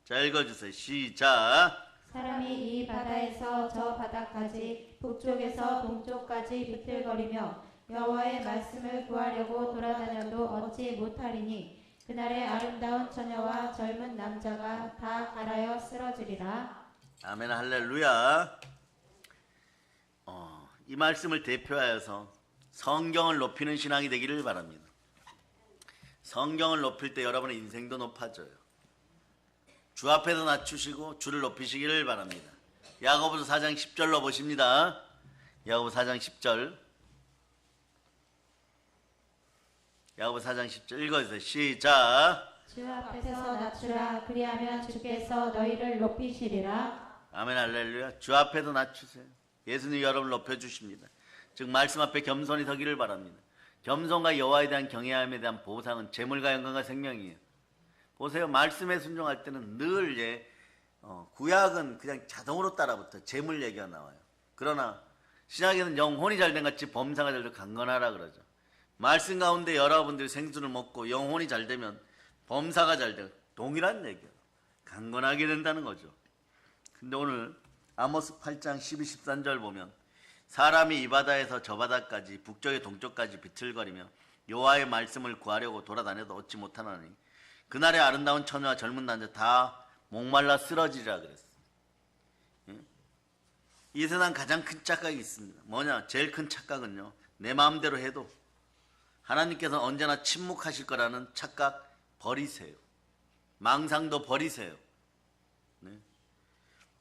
자 읽어주세요. 시작. 사람이 이 바다에서 저 바다까지 북쪽에서 동쪽까지 비틀거리며 여호와의 말씀을 구하려고 돌아다녀도 얻지 못하리니 그날의 아름다운 처녀와 젊은 남자가 다 갈아여 쓰러지리라. 아멘 할렐루야. 이 말씀을 대표하여서 성경을 높이는 신앙이 되기를 바랍니다. 성경을 높일 때 여러분의 인생도 높아져요. 주 앞에서 낮추시고 주를 높이시기를 바랍니다. 야고보서 4장 10절로 보십니다. 야고보서 4장 10절 야고보서 4장 10절 읽어주세요. 시작. 주 앞에서 낮추라. 그리하면 주께서 너희를 높이시리라. 아멘 할렐루야. 주 앞에도 낮추세요. 예수님이 여러분을 높여주십니다. 즉 말씀 앞에 겸손히 서기를 바랍니다. 겸손과 여호와에 대한 경외함에 대한 보상은 재물과 영광과 생명이에요. 보세요. 말씀에 순종할 때는 늘 구약은 그냥 자동으로 따라붙어 재물 얘기가 나와요. 그러나 신약에는 영혼이 잘된 같이 범사가 잘되고 강건하라 그러죠. 말씀 가운데 여러분들이 생수를 먹고 영혼이 잘되면 범사가 잘되고 동일한 얘기예요. 강건하게 된다는 거죠. 근데 오늘 아모스 8장 12, 13절 보면 사람이 이 바다에서 저 바다까지 북쪽에 동쪽까지 비틀거리며 여호와의 말씀을 구하려고 돌아다녀도 얻지 못하나니 그날의 아름다운 처녀와 젊은 남자 다 목말라 쓰러지리라 그랬어요. 이 세상 가장 큰 착각이 있습니다. 뭐냐? 제일 큰 착각은요, 내 마음대로 해도 하나님께서 언제나 침묵하실 거라는 착각 버리세요. 망상도 버리세요. 네.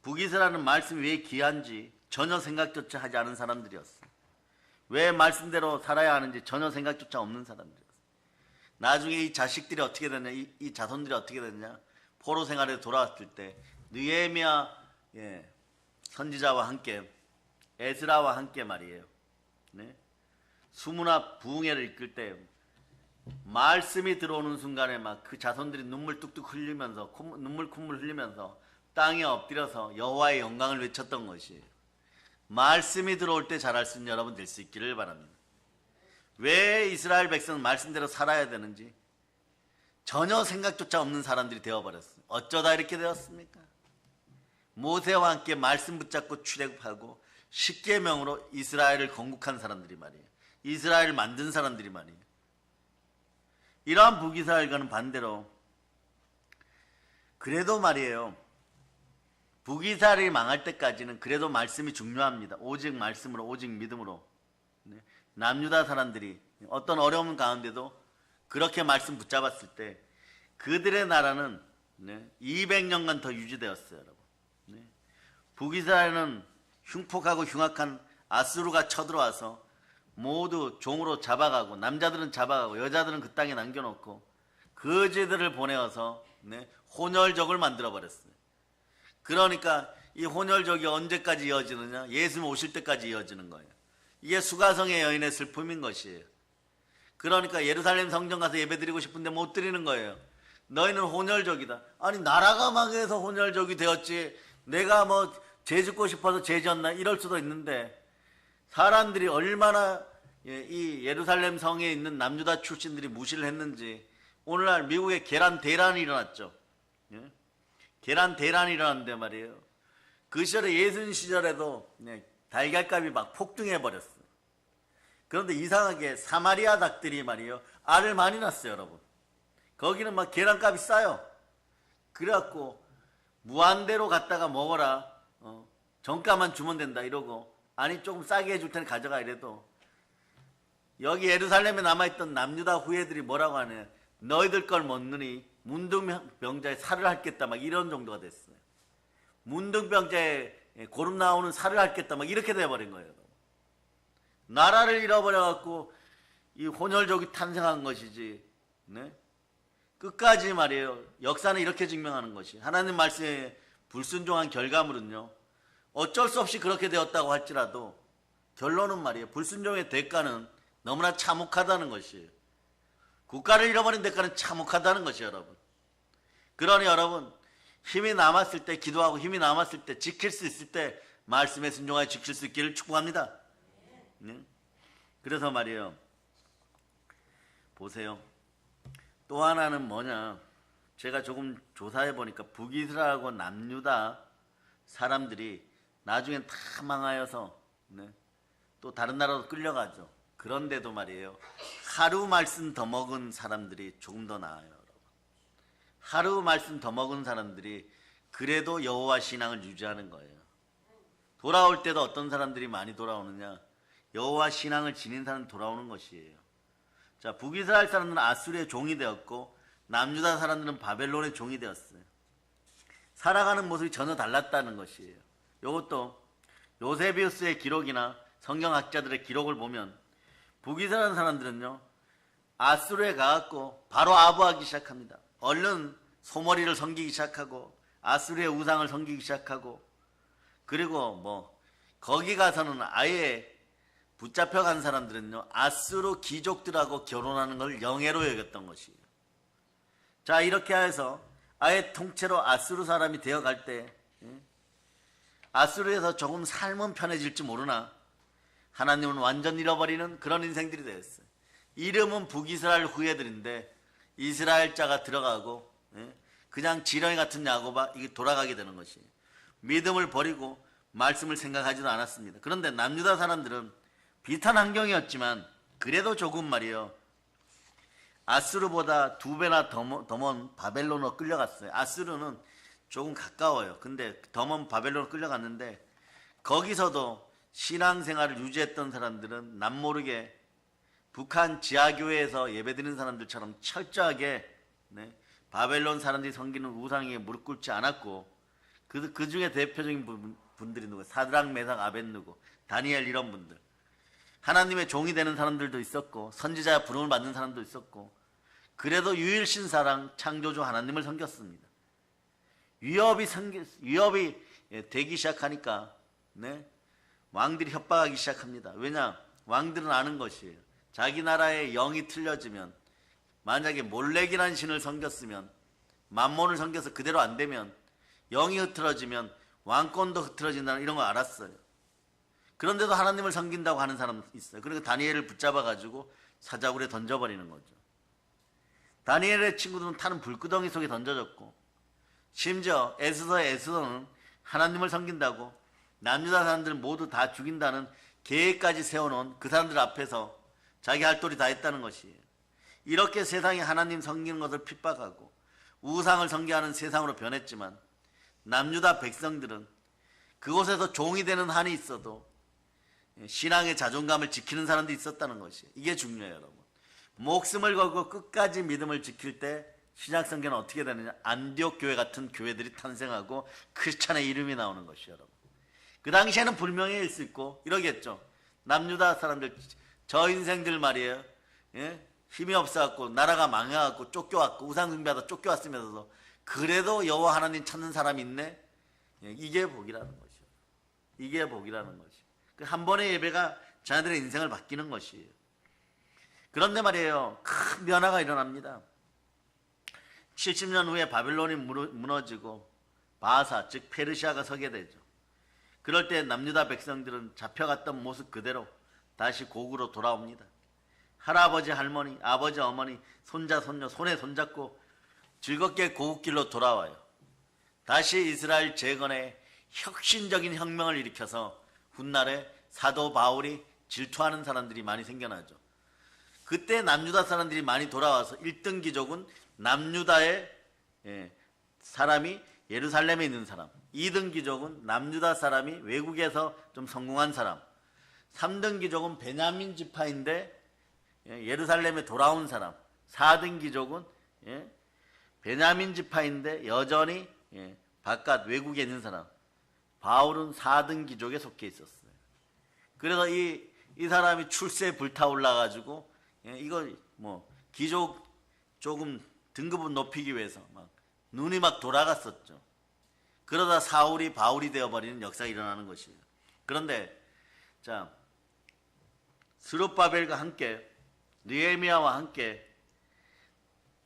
북이스라는 말씀이 왜 귀한지 전혀 생각조차 하지 않은 사람들이었어요. 왜 말씀대로 살아야 하는지 전혀 생각조차 없는 사람들이었어요. 나중에 이 자식들이 어떻게 됐냐, 이 자손들이 어떻게 됐냐, 포로 생활에 돌아왔을 때 느헤미야 선지자와 함께 에스라와 함께 말이에요. 네? 수문화 부흥회를 이끌 때 말씀이 들어오는 순간에 막 그 자손들이 눈물 뚝뚝 흘리면서 눈물 콧물 흘리면서 땅에 엎드려서 여호와의 영광을 외쳤던 것이에요. 말씀이 들어올 때 잘할 수 있는 여러분 될 수 있기를 바랍니다. 왜 이스라엘 백성은 말씀대로 살아야 되는지 전혀 생각조차 없는 사람들이 되어버렸어요. 어쩌다 이렇게 되었습니까? 모세와 함께 말씀 붙잡고 출애굽하고 십계명으로 이스라엘을 건국한 사람들이 말이에요. 이스라엘을 만든 사람들이 말이에요. 이러한 북이스라엘과는 반대로 그래도 말이에요. 북이스라엘이 망할 때까지는 그래도 말씀이 중요합니다. 오직 말씀으로, 오직 믿음으로. 남유다 사람들이 어떤 어려움 가운데도 그렇게 말씀 붙잡았을 때 그들의 나라는 200년간 더 유지되었어요. 여러분. 북이스라엘은 흉폭하고 흉악한 아수르가 쳐들어와서 모두 종으로 잡아가고 남자들은 잡아가고 여자들은 그 땅에 남겨놓고 거지들을 보내어서 혼혈족을 만들어버렸어요. 그러니까 이 혼혈족이 언제까지 이어지느냐? 예수님 오실 때까지 이어지는 거예요. 이게 수가성의 여인의 슬픔인 것이에요. 그러니까 예루살렘 성전 가서 예배드리고 싶은데 못 드리는 거예요. 너희는 혼혈족이다. 아니 나라가 망해서 혼혈족이 되었지 내가 뭐 죄짓고 싶어서 죄졌나 이럴 수도 있는데 사람들이 얼마나 이 예루살렘 성에 있는 남유다 출신들이 무시를 했는지 오늘날 미국에 계란 대란이 일어났죠. 계란 대란이 일어났는데 말이에요. 그 시절에 예수님 시절에도 달걀값이 막 폭등해 버렸어요. 그런데 이상하게 사마리아 닭들이 말이에요. 알을 많이 낳았어요, 여러분. 거기는 막 계란값이 싸요. 그래갖고 무한대로 갖다가 먹어라. 정가만 주면 된다 이러고 아니 조금 싸게 해줄 테니 가져가 이래도 여기 예루살렘에 남아있던 남유다 후예들이 뭐라고 하네. 너희들 걸 먹느니 문둥병자의 살을 핥겠다 막 이런 정도가 됐어요. 문둥병자의 고름 나오는 살을 핥겠다 막 이렇게 돼버린 거예요. 나라를 잃어버려갖고 이 혼혈족이 탄생한 것이지. 끝까지 말이에요. 역사는 이렇게 증명하는 것이 하나님 말씀에 불순종한 결과물은요. 어쩔 수 없이 그렇게 되었다고 할지라도 결론은 말이에요. 불순종의 대가는 너무나 참혹하다는 것이에요. 국가를 잃어버린 대가는 참혹하다는 것이에요. 여러분. 그러니 여러분 힘이 남았을 때 기도하고 힘이 남았을 때 지킬 수 있을 때 말씀에 순종하여 지킬 수 있기를 축복합니다. 그래서 말이에요. 보세요. 또 하나는 뭐냐. 제가 조금 조사해 보니까 북이스라엘하고 남유다 사람들이 나중엔 다 망하여서 또 다른 나라로 끌려가죠. 그런데도 말이에요. 하루 말씀 더 먹은 사람들이 조금 더 나아요. 여러분. 하루 말씀 더 먹은 사람들이 그래도 여호와 신앙을 유지하는 거예요. 돌아올 때도 어떤 사람들이 많이 돌아오느냐. 여호와 신앙을 지닌 사람이 돌아오는 것이에요. 자, 북이스라엘 사람들은 아수르의 종이 되었고 남유다 사람들은 바벨론의 종이 되었어요. 살아가는 모습이 전혀 달랐다는 것이에요. 이것도 요세비우스의 기록이나 성경학자들의 기록을 보면 북이스라엘 사람들은요. 아수르에 가갖고 바로 아부하기 시작합니다. 얼른 소머리를 섬기기 시작하고 아수르의 우상을 섬기기 시작하고 그리고 뭐 거기 가서는 아예 붙잡혀간 사람들은요. 아수르 귀족들하고 결혼하는 걸 영예로 여겼던 것이에요. 자 이렇게 해서 아예 통째로 아수르 사람이 되어갈 때 아수르에서 조금 삶은 편해질지 모르나 하나님은 완전 잃어버리는 그런 인생들이 되었어요. 이름은 북이스라엘 후예들인데 이스라엘 자가 들어가고 그냥 지렁이 같은 야고바 이게 돌아가게 되는 것이에요. 믿음을 버리고 말씀을 생각하지도 않았습니다. 그런데 남유다 사람들은 비슷한 환경이었지만 그래도 조금 말이에요. 아수르보다 2배나 더 먼 바벨론으로 끌려갔어요. 아수르는 조금 가까워요. 근데 더 먼 바벨론으로 끌려갔는데 거기서도 신앙생활을 유지했던 사람들은 남모르게 북한 지하교회에서 예배드리는 사람들처럼 철저하게 바벨론 사람들이 섬기는 우상에 무릎 꿇지 않았고 그 중에 대표적인 분들이 누구예요? 사드락, 메삭, 아벳느고, 다니엘 이런 분들. 하나님의 종이 되는 사람들도 있었고 선지자 부름을 받는 사람도 있었고 그래도 유일신 사랑 창조주 하나님을 섬겼습니다. 위협이 되기 시작하니까 네? 왕들이 협박하기 시작합니다. 왜냐? 왕들은 아는 것이에요. 자기 나라의 영이 틀려지면, 만약에 몰렉이라는 신을 섬겼으면, 만몬을 섬겨서 그대로 안 되면, 영이 흐트러지면 왕권도 흐트러진다는 이런 걸 알았어요. 그런데도 하나님을 섬긴다고 하는 사람 있어요. 그러니까 다니엘을 붙잡아가지고 사자굴에 던져버리는 거죠. 다니엘의 친구들은 타는 불구덩이 속에 던져졌고, 심지어 에스더는 하나님을 섬긴다고 남유다 사람들을 모두 다 죽인다는 계획까지 세워놓은 그 사람들 앞에서 자기 할 도리 다 했다는 것이에요. 이렇게 세상이 하나님 섬기는 것을 핍박하고 우상을 섬기하는 세상으로 변했지만, 남유다 백성들은 그곳에서 종이 되는 한이 있어도 신앙의 자존감을 지키는 사람도 있었다는 것이에요. 이게 중요해요, 여러분. 목숨을 걸고 끝까지 믿음을 지킬 때 신약 성경은 어떻게 되느냐? 안디옥 교회 같은 교회들이 탄생하고 크리스찬의 이름이 나오는 것이에요, 여러분. 그 당시에는 불명예일 수 있고 이러겠죠. 남유다 사람들, 저 인생들 말이에요. 예? 힘이 없어갖고 나라가 망해갖고 쫓겨왔고 우상 숭배하다 쫓겨왔으면서도 그래도 여호와 하나님 찾는 사람이 있네. 예, 이게 복이라는 것이에요. 이게 복이라는 것이에요. 한 번의 예배가 자녀들의 인생을 바뀌는 것이에요. 그런데 말이에요, 큰 변화가 일어납니다. 70년 후에 바벨론이 무너지고 바사, 즉 페르시아가 서게 되죠. 그럴 때 남유다 백성들은 잡혀갔던 모습 그대로 다시 고국으로 돌아옵니다. 할아버지, 할머니, 아버지, 어머니, 손자, 손녀 손에 손잡고 즐겁게 고국길로 돌아와요. 다시 이스라엘 재건에 혁신적인 혁명을 일으켜서 훗날에 사도 바울이 질투하는 사람들이 많이 생겨나죠. 그때 남유다 사람들이 많이 돌아와서 1등 기족은 남유다의 사람이 예루살렘에 있는 사람, 2등 기족은 남유다 사람이 외국에서 좀 성공한 사람, 3등 기족은 베냐민 지파인데 예루살렘에 돌아온 사람, 4등 기족은 베냐민 지파인데 여전히 바깥 외국에 있는 사람. 바울은 4등 기족에 속해 있었어요. 그래서 이 사람이 출세에 불타올라가지고 이거 뭐 기족 조금 등급을 높이기 위해서 막 눈이 막 돌아갔었죠. 그러다 사울이 바울이 되어버리는 역사가 일어나는 것이에요. 그런데 자, 스룹바벨과 함께 느헤미야와 함께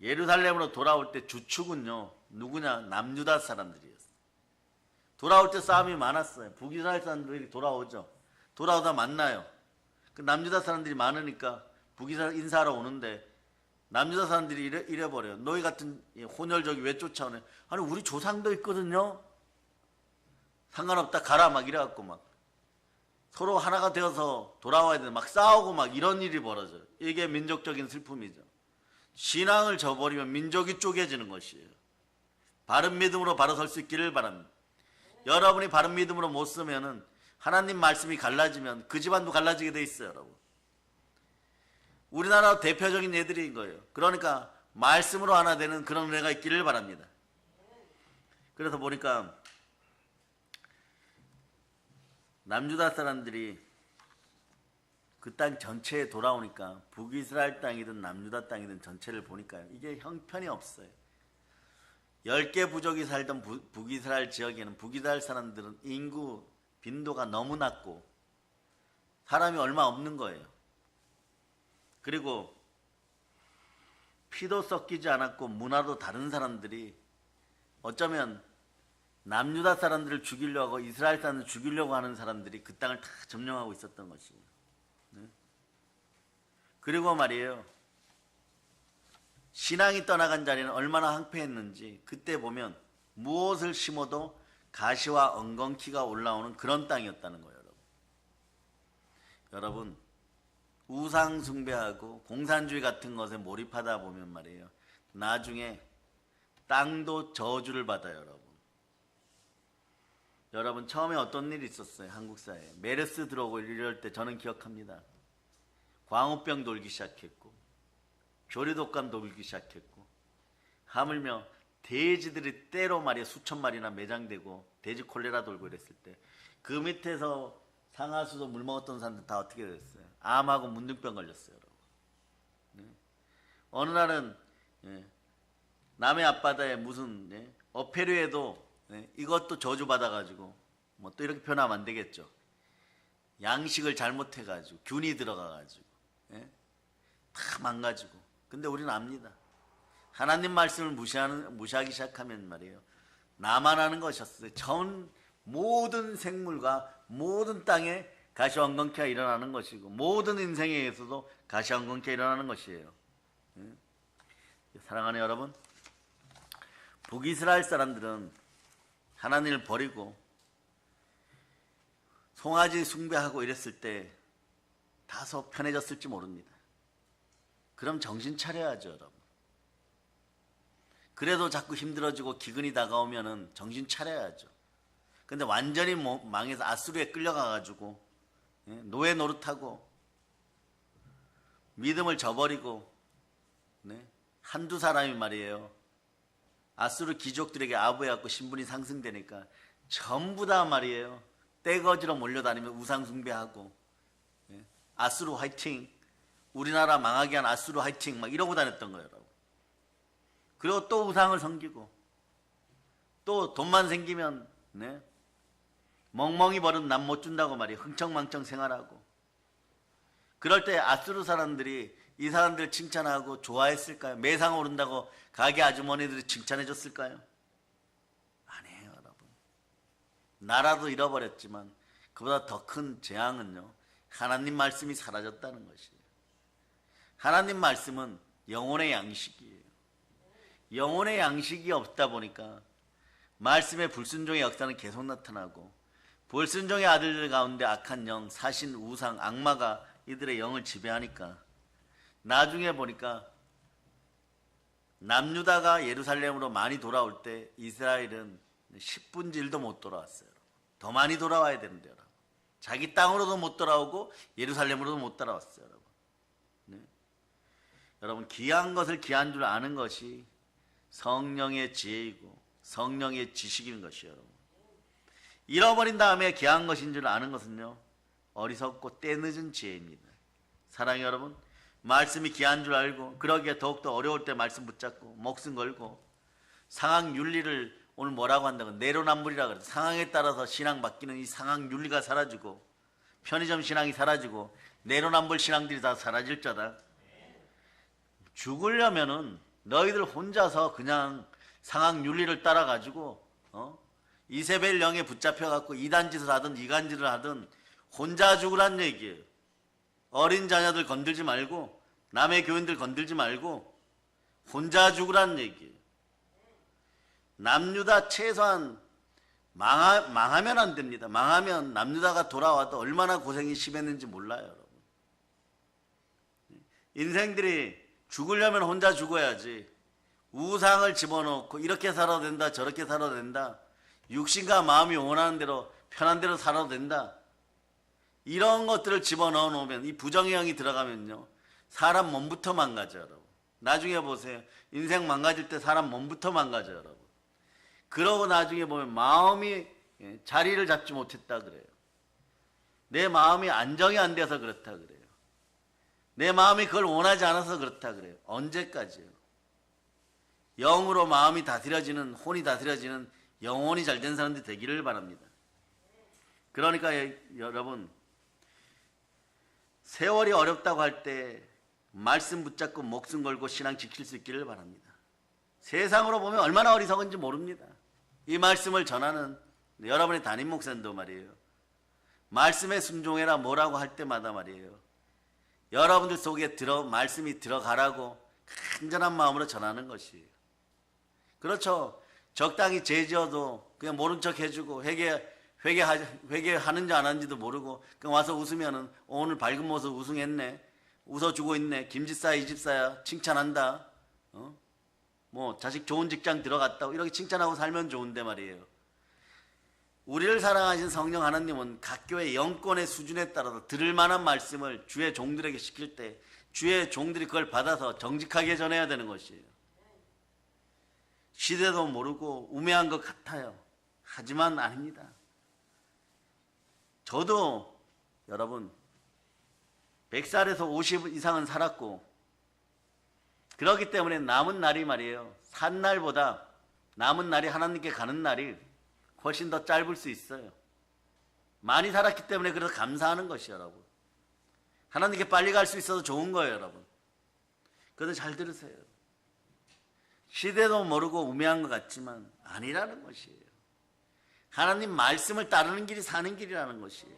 예루살렘으로 돌아올 때 주축은요 누구냐? 남유다 사람들이었어요. 돌아올 때 싸움이 많았어요. 북이스라엘 사람들이 돌아오죠. 돌아오다 만나요. 그 남유다 사람들이 많으니까 북이스라엘 인사하러 오는데 남유다 사람들이 이래버려요. 너희 같은 혼혈족이 왜 쫓아오네? 아니 우리 조상도 있거든요. 상관없다 가라 막 이래갖고 막 서로 하나가 되어서 돌아와야 되는데 막 싸우고 막 이런 일이 벌어져요. 이게 민족적인 슬픔이죠. 신앙을 저버리면 민족이 쪼개지는 것이에요. 바른 믿음으로 바로 설 수 있기를 바랍니다. 여러분이 바른 믿음으로 못 서면은 하나님 말씀이 갈라지면 그 집안도 갈라지게 돼 있어요, 여러분. 우리나라 대표적인 예들인 거예요. 그러니까 말씀으로 하나 되는 그런 은혜가 있기를 바랍니다. 그래서 보니까 남유다 사람들이 그 땅 전체에 돌아오니까 북이스라엘 땅이든 남유다 땅이든 전체를 보니까요. 이게 형편이 없어요. 10개 부족이 살던 북이스라엘 지역에는 북이스라엘 사람들은 인구 빈도가 너무 낮고 사람이 얼마 없는 거예요. 그리고 피도 섞이지 않았고 문화도 다른 사람들이 어쩌면 남유다 사람들을 죽이려고 하고 이스라엘 사람들을 죽이려고 하는 사람들이 그 땅을 다 점령하고 있었던 것이에요. 네? 그리고 말이에요. 신앙이 떠나간 자리는 얼마나 황폐했는지 그때 보면 무엇을 심어도 가시와 엉겅퀴가 올라오는 그런 땅이었다는 거예요. 여러분 우상 숭배하고 공산주의 같은 것에 몰입하다 보면 말이에요. 나중에 땅도 저주를 받아요. 여러분 처음에 어떤 일이 있었어요? 한국 사회에 메르스 들어오고 이럴 때 저는 기억합니다. 광우병 돌기 시작했고 교리독감 돌기 시작했고 하물며 돼지들이 때로 말이야 수천 마리나 매장되고 돼지 콜레라 돌고 이랬을 때 그 밑에서 상하수도 물 먹었던 사람들 다 어떻게 됐어요? 암하고 문둥병 걸렸어요. 여러분. 네? 어느 날은 예. 남의 앞바다에 무슨 어패류에도 이것도 저주받아가지고 뭐 또 이렇게 표현하면 안 되겠죠. 양식을 잘못해가지고 균이 들어가가지고 다 망가지고. 근데 우리는 압니다. 하나님 말씀을 무시하기 시작하면 말이에요, 나만 하는 것이었어요. 전 모든 생물과 모든 땅에 가시황건케가 일어나는 것이고, 모든 인생에서도 가시황건케가 일어나는 것이에요. 사랑하는 여러분, 북이스라엘 사람들은 하나님을 버리고 송아지 숭배하고 이랬을 때 다소 편해졌을지 모릅니다. 그럼 정신 차려야죠, 여러분. 그래도 자꾸 힘들어지고 기근이 다가오면은 정신 차려야죠. 근데 완전히 망해서 아수르에 끌려가가지고 노예 노릇하고 믿음을 저버리고 한두 사람이 말이에요, 아수르 귀족들에게 아부해갖고 신분이 상승되니까 전부 다 말이에요, 떼거지로 몰려다니며 우상 숭배하고 아수르 화이팅, 우리나라 망하게 한 아수르 화이팅 막 이러고 다녔던 거예요, 여러분. 그리고 또 우상을 섬기고 또 돈만 생기면 멍멍이 버릇 남 못 준다고 말이에요, 흥청망청 생활하고. 그럴 때 아수르 사람들이 이 사람들 칭찬하고 좋아했을까요? 매상 오른다고 가게 아주머니들이 칭찬해 줬을까요? 아니에요, 여러분. 나라도 잃어버렸지만 그보다 더 큰 재앙은요, 하나님 말씀이 사라졌다는 것이에요. 하나님 말씀은 영혼의 양식이에요. 영혼의 양식이 없다 보니까 말씀의 불순종의 역사는 계속 나타나고, 불순종의 아들들 가운데 악한 영, 사신, 우상, 악마가 이들의 영을 지배하니까 나중에 보니까 남유다가 예루살렘으로 많이 돌아올 때 이스라엘은 10분의 1도 못 돌아왔어요. 더 많이 돌아와야 되는데요. 자기 땅으로도 못 돌아오고 예루살렘으로도 못 돌아왔어요. 여러분, 귀한 것을 귀한 줄 아는 것이 성령의 지혜이고 성령의 지식인 것이에요. 잃어버린 다음에 귀한 것인 줄 아는 것은요, 어리석고 때늦은 지혜입니다. 사랑해요, 여러분. 말씀이 귀한 줄 알고 그러기에 더욱더 어려울 때 말씀 붙잡고 목숨 걸고, 상황 윤리를 오늘 뭐라고 한다고, 내로남불이라고 그래요. 상황에 따라서 신앙 바뀌는 이 상황 윤리가 사라지고 편의점 신앙이 사라지고 내로남불 신앙들이 다 사라질 자다. 죽으려면은 너희들 혼자서 그냥 상황 윤리를 따라가지고 이세벨 영에 붙잡혀갖고 이단짓을 하든 이간질을 하든 혼자 죽으란 얘기예요. 어린 자녀들 건들지 말고 남의 교인들 건들지 말고 혼자 죽으란 얘기예요. 남유다 최소한 망하면 안 됩니다. 망하면 남유다가 돌아와도 얼마나 고생이 심했는지 몰라요, 여러분. 인생들이 죽으려면 혼자 죽어야지, 우상을 집어넣고 이렇게 살아도 된다 저렇게 살아도 된다, 육신과 마음이 원하는 대로 편한 대로 살아도 된다, 이런 것들을 집어넣어 놓으면, 이 부정의 영이 들어가면요, 사람 몸부터 망가져요, 여러분. 나중에 보세요. 인생 망가질 때 사람 몸부터 망가져요, 여러분. 그러고 나중에 보면 마음이 자리를 잡지 못했다 그래요. 내 마음이 안정이 안 돼서 그렇다 그래요. 내 마음이 그걸 원하지 않아서 그렇다 그래요. 언제까지요? 영으로 마음이 다스려지는, 혼이 다스려지는 영혼이 잘된 사람들이 되기를 바랍니다. 그러니까 여러분, 세월이 어렵다고 할 때 말씀 붙잡고 목숨 걸고 신앙 지킬 수 있기를 바랍니다. 세상으로 보면 얼마나 어리석은지 모릅니다. 이 말씀을 전하는 여러분의 담임 목사님도 말이에요, 말씀에 순종해라 뭐라고 할 때마다 말이에요, 여러분들 속에 말씀이 들어가라고 간절한 마음으로 전하는 것이에요. 그렇죠. 적당히 죄 지어도 그냥 모른 척 해주고 회개하는지 안 하는지도 모르고 그냥 와서 웃으면은 오늘 밝은 모습 우승했네, 웃어주고 있네, 김집사야 이집사야 칭찬한다, 뭐 자식 좋은 직장 들어갔다고 이렇게 칭찬하고 살면 좋은데 말이에요, 우리를 사랑하신 성령 하나님은 각 교회 영권의 수준에 따라서 들을 만한 말씀을 주의 종들에게 시킬 때 주의 종들이 그걸 받아서 정직하게 전해야 되는 것이에요. 시대도 모르고 우매한 것 같아요. 하지만 아닙니다. 저도 여러분 100살에서 50 이상은 살았고 그렇기 때문에 남은 날이 말이에요. 산 날보다 남은 날이 하나님께 가는 날이 훨씬 더 짧을 수 있어요. 많이 살았기 때문에 그래서 감사하는 것이에요, 여러분. 하나님께 빨리 갈 수 있어서 좋은 거예요, 여러분. 그런데 잘 들으세요. 시대도 모르고 우매한 것 같지만 아니라는 것이에요. 하나님 말씀을 따르는 길이 사는 길이라는 것이에요.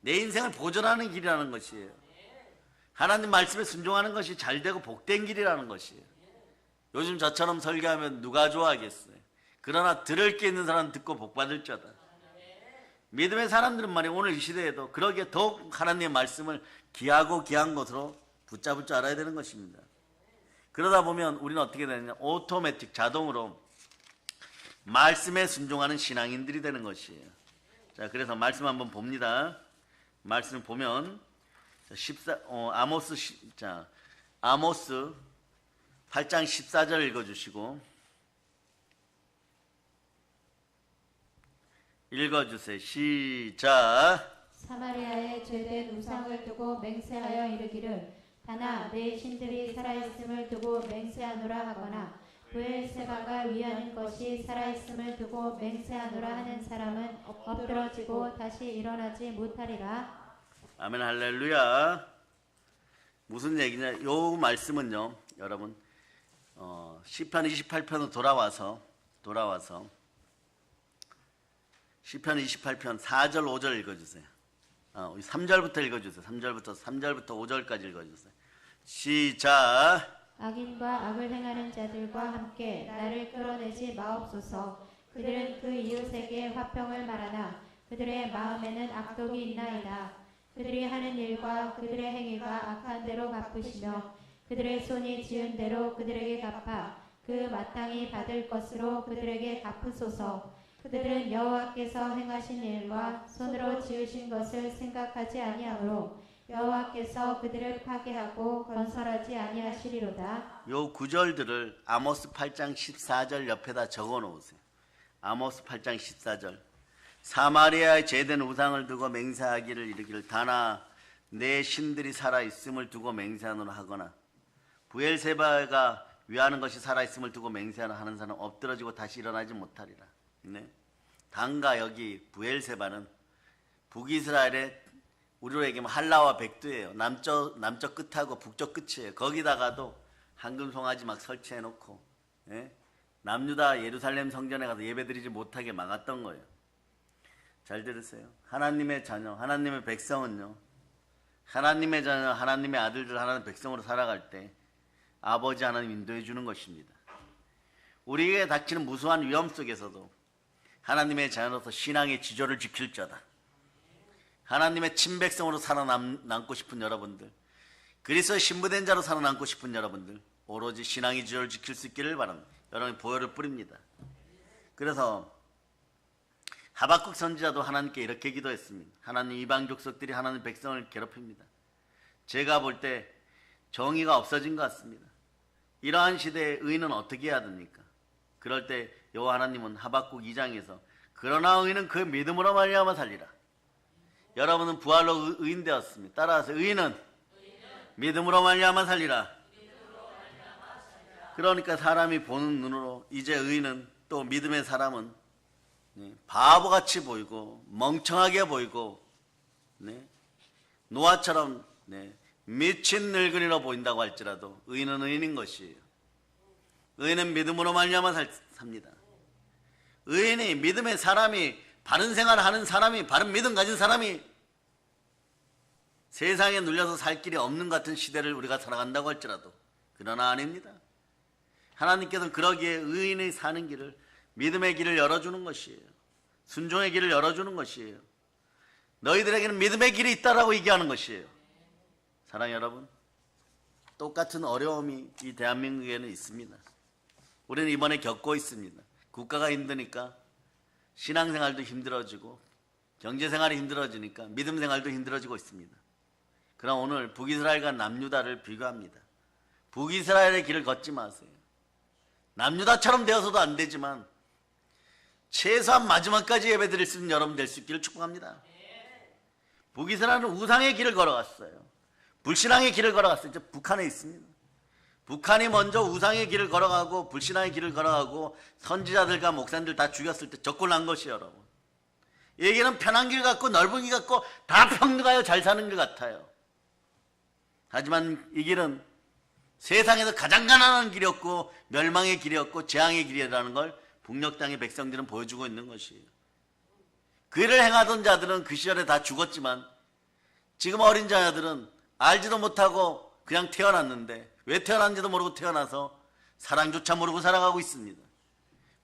내 인생을 보존하는 길이라는 것이에요. 하나님 말씀에 순종하는 것이 잘되고 복된 길이라는 것이에요. 요즘 저처럼 설교하면 누가 좋아하겠어요. 그러나 들을 게 있는 사람은 듣고 복받을지어다. 믿음의 사람들은 말이에요, 오늘 이 시대에도 그러기에 더욱 하나님의 말씀을 귀하고 귀한 것으로 붙잡을 줄 알아야 되는 것입니다. 그러다 보면 우리는 어떻게 되느냐, 오토매틱 자동으로 말씀에 순종하는 신앙인들이 되는 것이에요. 자, 그래서 말씀 한번 봅니다. 말씀을 보면 아모스 8장 14절 읽어주시고, 읽어주세요. 시작. 사마리아에 죄된 우상을 두고 맹세하여 이르기를 다나 내 신들이 살아있음을 두고 맹세하노라 하거나 브엘세바가 위하는 것이 살아있음을 두고 맹세하노라 하는 사람은 엎드러지고 다시 일어나지 못하리라. 아멘, 할렐루야. 무슨 얘기냐, 요 말씀은요, 여러분, 시편 28편으로 돌아와서 시편 28편 4절 5절 읽어주세요. 3절부터 읽어주세요. 3절부터 5절까지 읽어주세요. 시작. 악인과 악을 행하는 자들과 함께 나를 끌어내지 마옵소서. 그들은 그 이웃에게 화평을 말하나 그들의 마음에는 악독이 있나이다. 그들이 하는 일과 그들의 행위가 악한 대로 갚으시며 그들의 손이 지은 대로 그들에게 갚아 그 마땅히 받을 것으로 그들에게 갚으소서. 그들은 여호와께서 행하신 일과 손으로 지으신 것을 생각하지 아니하므로 여호와께서 그들을 파괴하고 건설하지 아니하시리로다. 요 구절들을 아모스 8장 14절 옆에다 적어 놓으세요. 아모스 8장 14절. 사마리아에 제된 우상을 두고 맹세하기를 이르기를 다나 내 신들이 살아있음을 두고 맹세하노라 하거나 브엘세바가 위하는 것이 살아있음을 두고 맹세하는 사람은 엎드러지고 다시 일어나지 못하리라. 네. 단가 여기 브엘세바는 북이스라엘의 우리로 얘기하면 한라와 백두예요. 남쪽 끝하고 북쪽 끝이에요. 거기다가도 황금 송아지 막 설치해 놓고, 예? 남유다 예루살렘 성전에 가서 예배드리지 못하게 막았던 거예요. 잘 들으세요. 하나님의 자녀, 하나님의 백성은요, 하나님의 자녀, 하나님의 아들들, 하나님의 백성으로 살아갈 때 아버지 하나님 인도해 주는 것입니다. 우리에게 닥치는 무수한 위험 속에서도 하나님의 자녀로서 신앙의 지조를 지킬 자다. 하나님의 친백성으로 살아남고 싶은 여러분들, 그리스도의 신부된 자로 살아남고 싶은 여러분들, 오로지 신앙의 지조를 지킬 수 있기를 바랍니다. 여러분이 보혈을 뿌립니다. 그래서 하박국 선지자도 하나님께 이렇게 기도했습니다. 하나님, 이방 족속들이 하나님 백성을 괴롭힙니다. 제가 볼 때 정의가 없어진 것 같습니다. 이러한 시대에 의인은 어떻게 해야 됩니까? 그럴 때 여호와 하나님은 하박국 2장에서 그러나 의인은 그 믿음으로 말미암아 살리라. 여러분은 부활로 의인 되었습니다. 따라서 의인은 믿음으로 말미암아 살리라. 그러니까 사람이 보는 눈으로 이제 의인은, 또 믿음의 사람은 바보같이 보이고 멍청하게 보이고, 노아처럼 미친 늙은이로 보인다고 할지라도 의인은 의인인 것이에요. 의인은 믿음으로 말미암아 삽니다. 의인이, 믿음의 사람이, 바른 생활을 하는 사람이, 바른 믿음 가진 사람이 세상에 눌려서 살 길이 없는 것 같은 시대를 우리가 살아간다고 할지라도, 그러나 아닙니다. 하나님께서는 그러기에 의인이 사는 길을, 믿음의 길을 열어주는 것이에요. 순종의 길을 열어주는 것이에요. 너희들에게는 믿음의 길이 있다라고 얘기하는 것이에요. 사랑하는 여러분, 똑같은 어려움이 이 대한민국에는 있습니다. 우리는 이번에 겪고 있습니다. 국가가 힘드니까 신앙생활도 힘들어지고 경제생활이 힘들어지니까 믿음생활도 힘들어지고 있습니다. 그럼 오늘 북이스라엘과 남유다를 비교합니다. 북이스라엘의 길을 걷지 마세요. 남유다처럼 되어서도 안 되지만 최소한 마지막까지 예배드릴 수 있는 여러분 될 수 있기를 축복합니다. 북이스라엘은 우상의 길을 걸어갔어요. 불신앙의 길을 걸어갔어요. 이제 북한에 있습니다. 북한이 먼저 우상의 길을 걸어가고 불신앙의 길을 걸어가고 선지자들과 목사님들 다 죽였을 때 접근한 것이에요, 여러분. 얘기는 편한 길 같고 넓은 길 같고 다 평등하여 잘 사는 길 같아요. 하지만 이 길은 세상에서 가장 가난한 길이었고 멸망의 길이었고 재앙의 길이라는 걸 북녘 땅의 백성들은 보여주고 있는 것이에요. 그 일을 행하던 자들은 그 시절에 다 죽었지만 지금 어린 자녀들은 알지도 못하고 그냥 태어났는데 왜 태어났는지도 모르고 태어나서 사랑조차 모르고 살아가고 있습니다.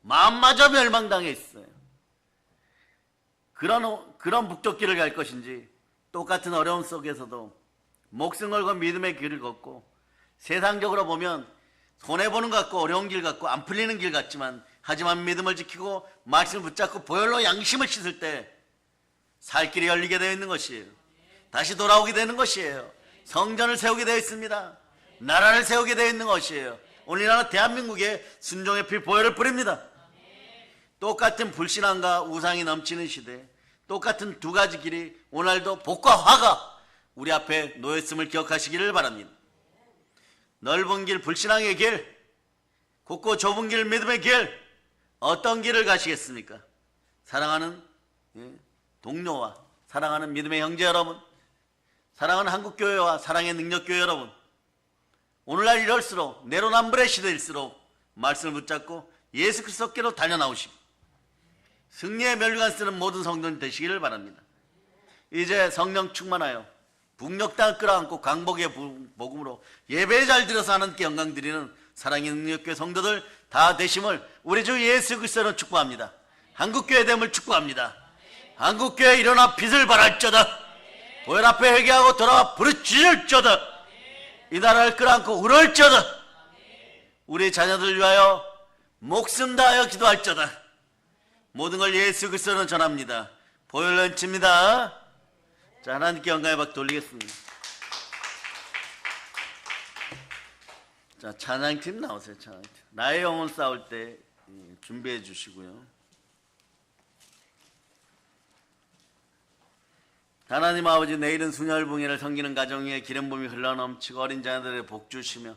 마음마저 멸망당해 있어요. 그런 북쪽길을 갈 것인지 똑같은 어려움 속에서도 목숨 걸고 믿음의 길을 걷고 세상적으로 보면 손해보는 것 같고 어려운 길 같고 안 풀리는 길 같지만 하지만 믿음을 지키고 말씀을 붙잡고 보혈로 양심을 씻을 때 살 길이 열리게 되어 있는 것이에요. 다시 돌아오게 되는 것이에요. 성전을 세우게 되어 있습니다. 나라를 세우게 되어 있는 것이에요. 오늘 이 나라 대한민국에 순종의 피 보혈을 뿌립니다. 똑같은 불신앙과 우상이 넘치는 시대, 똑같은 두 가지 길이 오늘도 복과 화가 우리 앞에 놓였음을 기억하시기를 바랍니다. 넓은 길, 불신앙의 길, 곱고 좁은 길, 믿음의 길, 어떤 길을 가시겠습니까? 사랑하는 동료와 사랑하는 믿음의 형제 여러분, 사랑하는 한국교회와 사랑의 능력교회 여러분, 오늘날 이럴수록 내로남불의 시대일수록 말씀을 붙잡고 예수 그리스도께로 달려나오시고 승리의 멸류관 쓰는 모든 성도님 되시기를 바랍니다. 이제 성령 충만하여 북녘 땅을 끌어안고 강복의 복음으로 예배 잘 드려서 하나님께 영광 드리는 사랑의 능력교회 성도들 다 되심을 우리 주 예수 그리스도로 축복합니다. 한국교회 됨을 축복합니다. 한국교회 일어나 빛을 발할저다. 보혈 앞에 회개하고 돌아와 부르짖을저다. 이 나라를 끌어안고 울을저다. 우리 자녀들 위하여 목숨 다하여 기도할저다. 모든 걸 예수 그리스도로 전합니다. 보혈로 얹힙니다. 자, 하나님께 영광의 박 돌리겠습니다. 자, 찬양팀 나오세요. 찬양팀. 나의 영혼 싸울 때 준비해 주시고요. 하나님 아버지, 내일은 순혈봉회를 섬기는 가정 위에 기름 부음이 흘러넘치고 어린 자녀들의 복 주시며